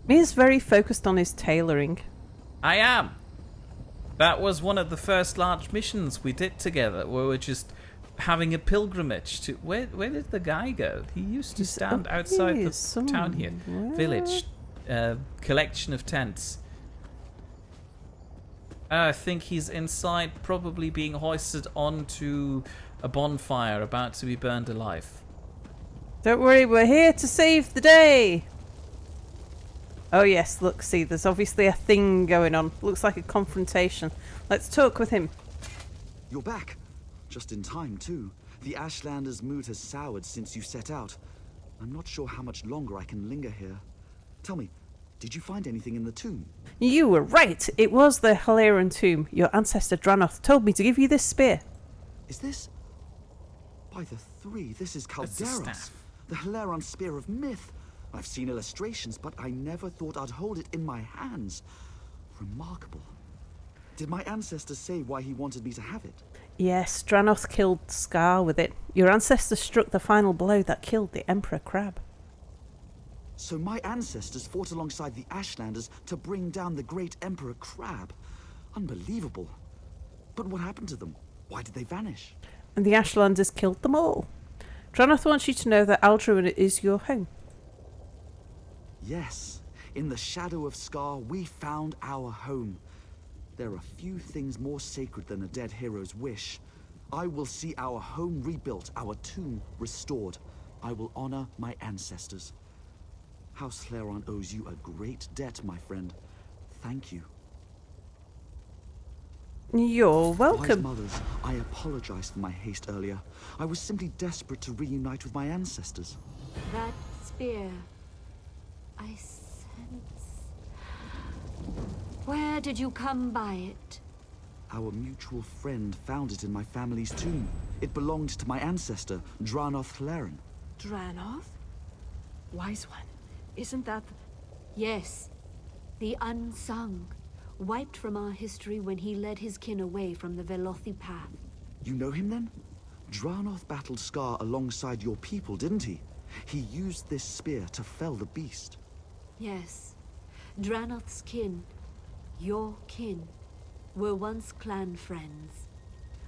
we? He's very focused on his tailoring. I am. That was one of the first large missions we did together, where we were just having a pilgrimage to... Where did the guy go? He used to He's stand up outside here the town here. somewhere. Village. Collection of tents. I think he's inside, probably being hoisted onto a bonfire, about to be burned alive. Don't worry, we're here to save the day. Oh yes, look, see, there's obviously a thing going on. Looks like a confrontation. Let's talk with him. You're back. Just in time, too. The Ashlanders' mood has soured since you set out. I'm not sure how much longer I can linger here. Tell me, did you find anything in the tomb? You were right. It was the Haleran tomb. Your ancestor Dranoth told me to give you this spear. Is this... By the three, this is It's a Calderos, staff. the Haleran spear of myth. I've seen illustrations, but I never thought I'd hold it in my hands. Remarkable. Did my ancestor say why he wanted me to have it? Yes, Dranoth killed Scar with it. Your ancestor struck the final blow that killed the Emperor Crab. So my ancestors fought alongside the Ashlanders to bring down the great Emperor Crab. Unbelievable. But what happened to them? Why did they vanish? And the Ashlanders killed them all. Dranoth wants you to know that Aldruin is your home. Yes, in the shadow of Scar, we found our home. There are few things more sacred than a dead hero's wish. I will see our home rebuilt, our tomb restored. I will honor my ancestors. House Haleran owes you a great debt, my friend. Thank you. You're Wise welcome. mothers, I apologize for my haste earlier. I was simply desperate to reunite with my ancestors. That spear, I sense... Where did you come by it? Our mutual friend found it in my family's tomb. It belonged to my ancestor, Dranoth Haleran. Dranoth? Wise one. Isn't that... Yes, the unsung, wiped from our history when he led his kin away from the Velothi path. You know him then? Dranoth battled Scar alongside your people, didn't he? He used this spear to fell the beast. Yes, Dranoth's kin, your kin, were once clan friends.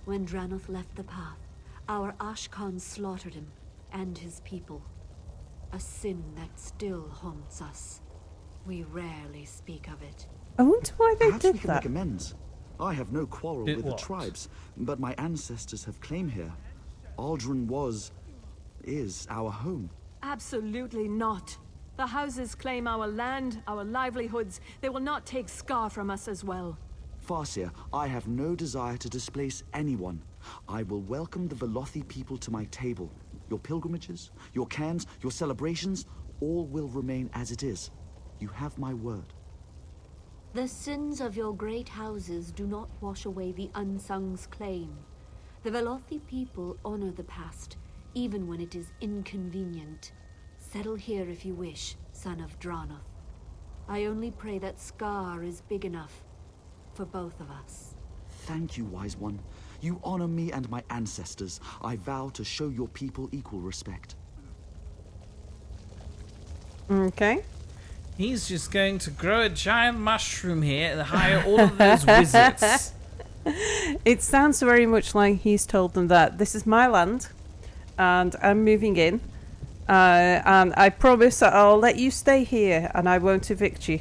When Dranoth left the path, our Ashkans slaughtered him and his people. A sin that still haunts us. We rarely speak of it. I wonder why they Perhaps we did can that. make amends. I have no quarrel Did with what? the tribes, but my ancestors have claim here. Aldrin is our home. Absolutely not. The houses claim our land, our livelihoods. They will not take Scar from us as well. Farseer, I have no desire to displace anyone. I will welcome the Velothi people to my table. Your pilgrimages, your cairns, your celebrations, all will remain as it is. You have my word. The sins of your great houses do not wash away the unsung's claim. The Velothi people honor the past, even when it is inconvenient. Settle here if you wish, son of Dranoth. I only pray that Scar is big enough for both of us. Thank you, wise one. You honor me and my ancestors. I vow to show your people equal respect. Okay. He's just going to grow a giant mushroom here and hire all of those wizards. It sounds very much like he's told them that this is my land and I'm moving in. And I promise that I'll let you stay here and I won't evict you.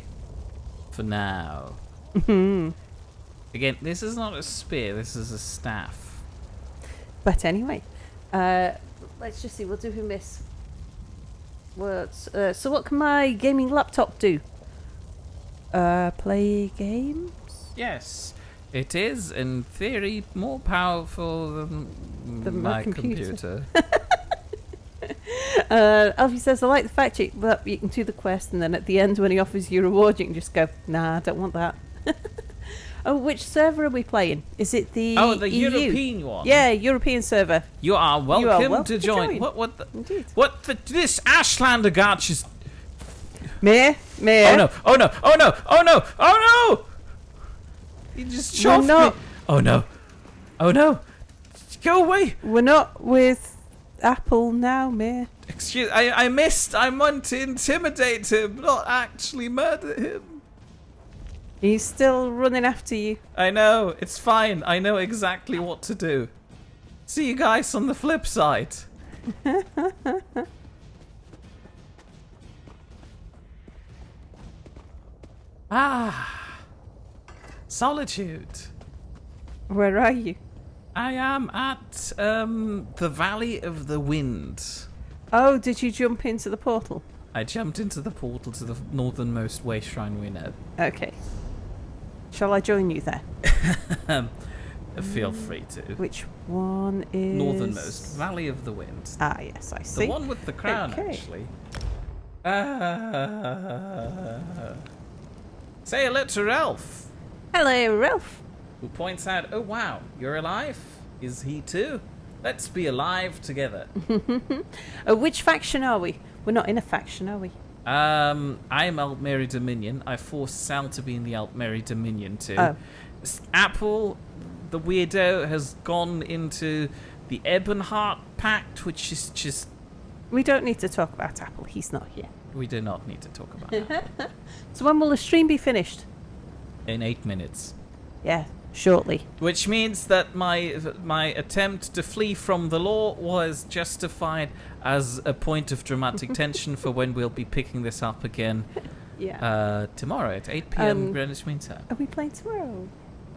For now. Again, this is not a spear, this is a staff. But anyway, let's just see, we'll do him this. So what can my gaming laptop do? Play games? Yes, it is, in theory, more powerful than my computer. Alfie says, I like the fact that you can do the quest and then at the end when he offers you a reward you can just go, nah, I don't want that. Oh, which server are we playing? Is it the EU? European one? Yeah, European server. You are welcome to join. Indeed. This Ashlander gotch is... Mare? Oh no! He just shoved me. Oh no! Go away! We're not with Apple now, Mare. Excuse, I missed. I meant to intimidate him, not actually murder him. He's still running after you. I know, it's fine. I know exactly what to do. See you guys on the flip side. Solitude. Where are you? I am at the Valley of the Wind. Oh, did you jump into the portal? I jumped into the portal to the northernmost way shrine we know. Okay. Shall I join you there? Feel free to. Which one is... Northernmost. Valley of the Wind. Ah, yes, I see. The one with the crown, Okay. actually. Say hello to Ralph. Hello, Ralph. Who points out, oh wow, you're alive? Is he too? Let's be alive together. Which faction are we? We're not in a faction, are we? I am Altmeri Dominion. I forced Sal to be in the Altmeri Dominion too. Oh. Apple, the weirdo, has gone into the Ebonheart Pact, which is just... We don't need to talk about Apple. He's not here. We do not need to talk about that. So when will the stream be finished? In 8 minutes. Yeah, shortly. Which means that my attempt to flee from the law was justified as a point of dramatic tension for when we'll be picking this up again tomorrow at 8 p.m. Greenwich Mean Time. Are we playing tomorrow?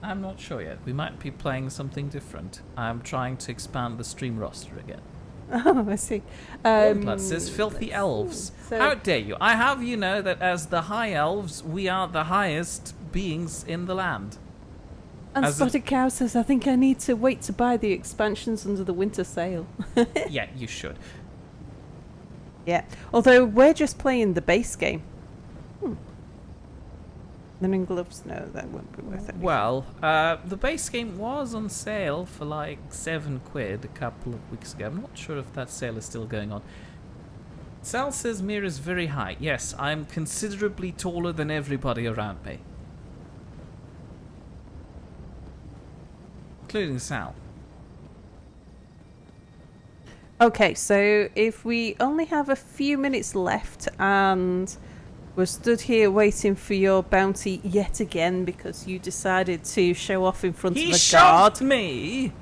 I'm not sure yet. We might be playing something different. I'm trying to expand the stream roster again. Oh, I see. Plus says filthy elves. So- How dare you? I have you know that as the high elves, we are the highest beings in the land. And As a- Spotted Cow says, I think I need to wait to buy the expansions under the winter sale. Yeah, you should. Yeah. Although we're just playing the base game. Linen gloves? No, that won't be worth it. Well, the base game was on sale for like £7 a couple of weeks ago. I'm not sure if that sale is still going on. Sal says Mira's very high. Yes, I'm considerably taller than everybody around me. Including Sal. Okay, so if we only have a few minutes left and we're stood here waiting for your bounty yet again because you decided to show off in front of He a shoved guard. me!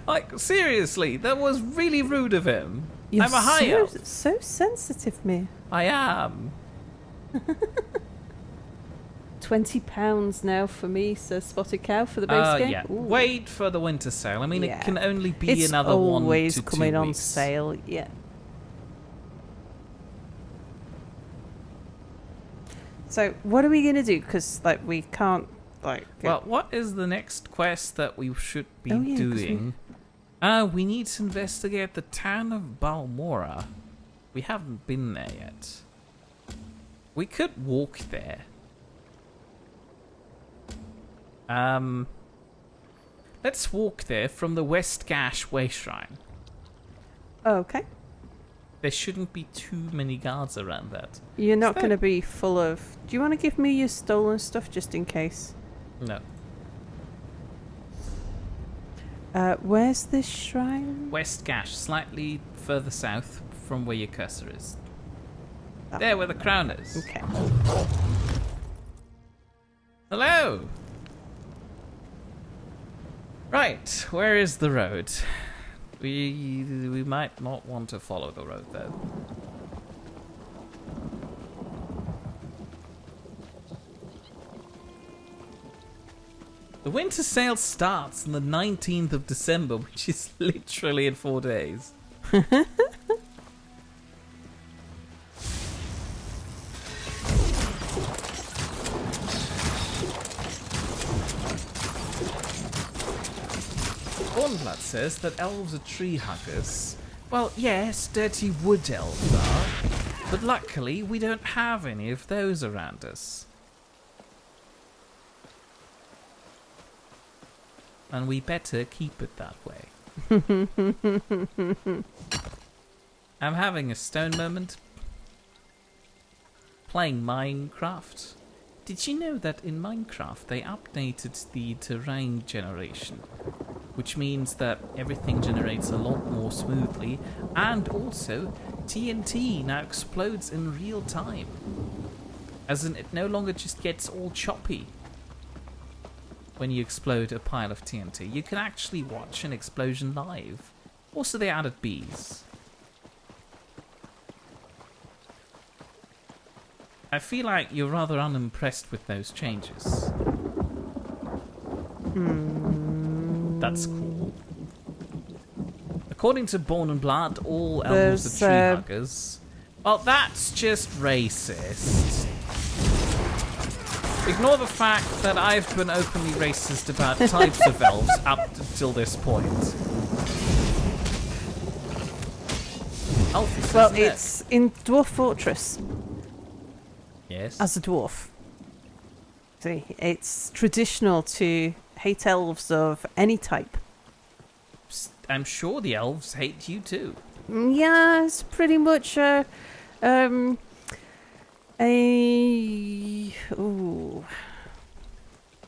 Like, seriously, that was really rude of him. You're I'm a high elf. so sensitive, me. I am. £20 now for me, says Spotted Cow for the base game. Yeah. Ooh. Wait for the winter sale. I mean, Yeah. it can only be It's another 1 to 2 always coming on weeks. sale, yeah. So, what are we going to do? Because, like, we can't, like... Well, what is the next quest that we should be Oh, yeah, 'cause doing? We need to investigate the town of Balmora. We haven't been there yet. We could walk there. Let's walk there from the West Gash Way Shrine. Okay. There shouldn't be too many guards around that. You're not going to be full of... Do you want to give me your stolen stuff just in case? No. Where's this shrine? West Gash, slightly further south from where your cursor is. That There, where the crown is. Okay. Hello! Right, where is the road? We might not want to follow the road, though. The winter sale starts on the 19th of December, which is literally in 4 days. Bornblood says that elves are tree huggers. Well, yes, dirty wood elves are, but luckily we don't have any of those around us. And we better keep it that way. I'm having a stone moment. Playing Minecraft. Did you know that in Minecraft they updated the terrain generation? Which means that everything generates a lot more smoothly, and also TNT now explodes in real time. As in, it no longer just gets all choppy when you explode a pile of TNT. You can actually watch an explosion live. Also, they added bees. I feel like you're rather unimpressed with those changes. That's cool. According to Bone and Blood, all elves are tree huggers. Well, that's just racist. Ignore the fact that I've been openly racist about types of elves up until this point. Alfie says Well, no. it's in Dwarf Fortress Yes. as a dwarf. See, it's traditional to hate elves of any type. I'm sure the elves hate you too. Yeah, it's pretty much ooh,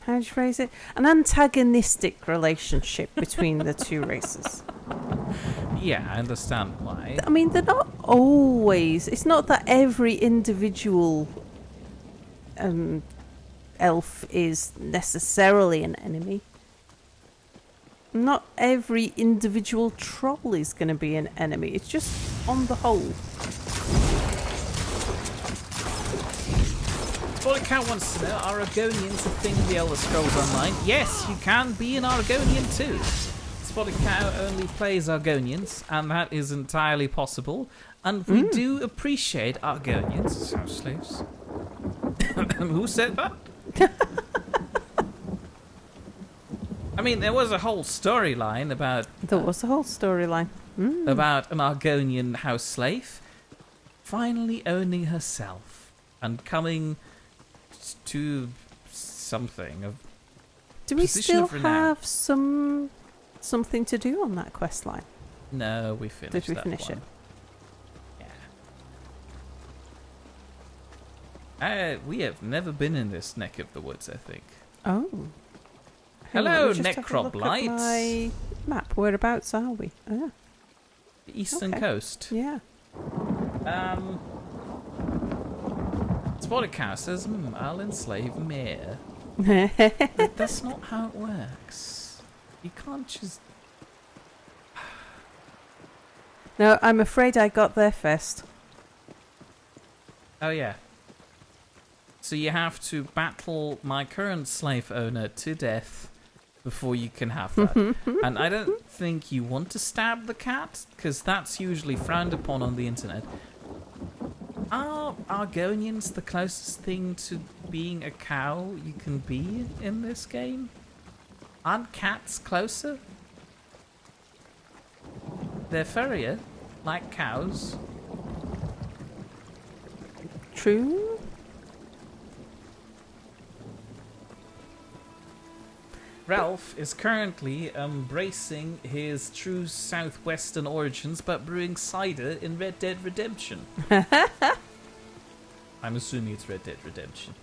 how do you phrase it? An antagonistic relationship between the two races. Yeah, I understand why. I mean, they're not always. It's not that every individual elf is necessarily an enemy. Not every individual troll is going to be an enemy. It's just on the whole. Spotted Cat wants to know, are Argonians a thing in the Elder Scrolls Online? Yes, you can be an Argonian too. Spotted Cow only plays Argonians, and that is entirely possible. And we do appreciate Argonians as house slaves. Who said that? I mean, there was a whole storyline about... There was a whole storyline. About an Argonian house slave finally owning herself and coming to something of Do we position still of renown. have something to do on that quest line? No, we finished Did we that finish one. it? Yeah. We have never been in this neck of the woods, I think. Oh. Hello, let me just have a look at Necroblight. my map. Whereabouts are we? Ah, The eastern Okay. coast. yeah. Spotted Cow says, I'll enslave Mare. But that's not how it works. You can't just... No, I'm afraid I got there first. Oh, yeah. So you have to battle my current slave owner to death before you can have that. And I don't think you want to stab the cat, because that's usually frowned upon on the internet. Are Argonians the closest thing to being a cow you can be in this game? Aren't cats closer? They're furrier, like cows. True. Ralph is currently embracing his true southwestern origins, but brewing cider in Red Dead Redemption. I'm assuming it's Red Dead Redemption.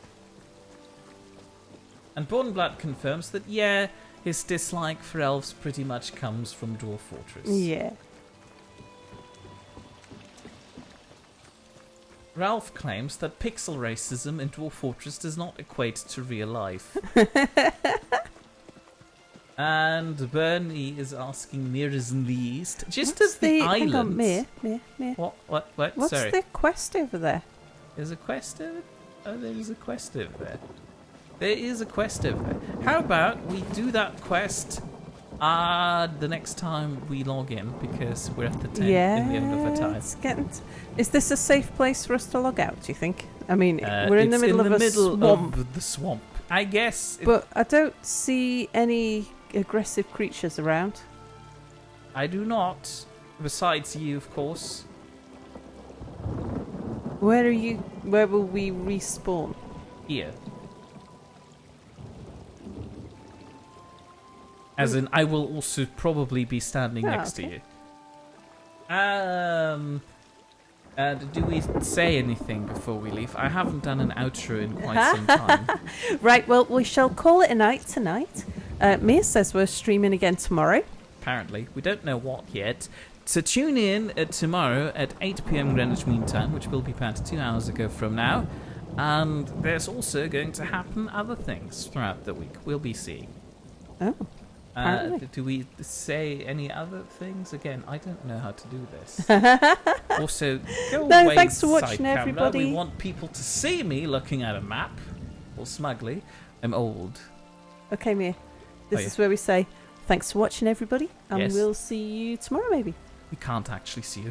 And Bornblood confirms that, yeah, his dislike for elves pretty much comes from Dwarf Fortress. Yeah. Ralph claims that pixel racism in Dwarf Fortress does not equate to real life. And Bernie is asking Mirrors in the East. Just What's as the hang on, islands... Mir. What? What's Sorry. the quest over there? There's a quest over... Oh, there is a quest over there. There is a quest over there. How about we do that quest the next time we log in, because we're at the 10 in the end of our time. It's getting is this a safe place for us to log out, do you think? I mean, we're in the middle of a swamp. Of the swamp. I guess... But I don't see any aggressive creatures around. I do not. Besides you, of course. Where are you? Where will we respawn? Here. As in, I will also probably be standing next to you. Do we say anything before we leave? I haven't done an outro in quite some time. Right, well, we shall call it a night tonight. Mia says we're streaming again tomorrow. Apparently. We don't know what yet. So tune in tomorrow at 8 p.m. Greenwich Mean Time, which will be about 2 hours ago from now. And there's also going to happen other things throughout the week. We'll be seeing. Oh. Do we say any other things? Again, I don't know how to do this. Also, go away, thanks for watching, side camera. everybody. We want people to see me looking at a map, or smugly. I'm old. Okay, Mia. This is where we say thanks for watching, everybody, and Yes. we'll see you tomorrow, maybe. We can't actually see you.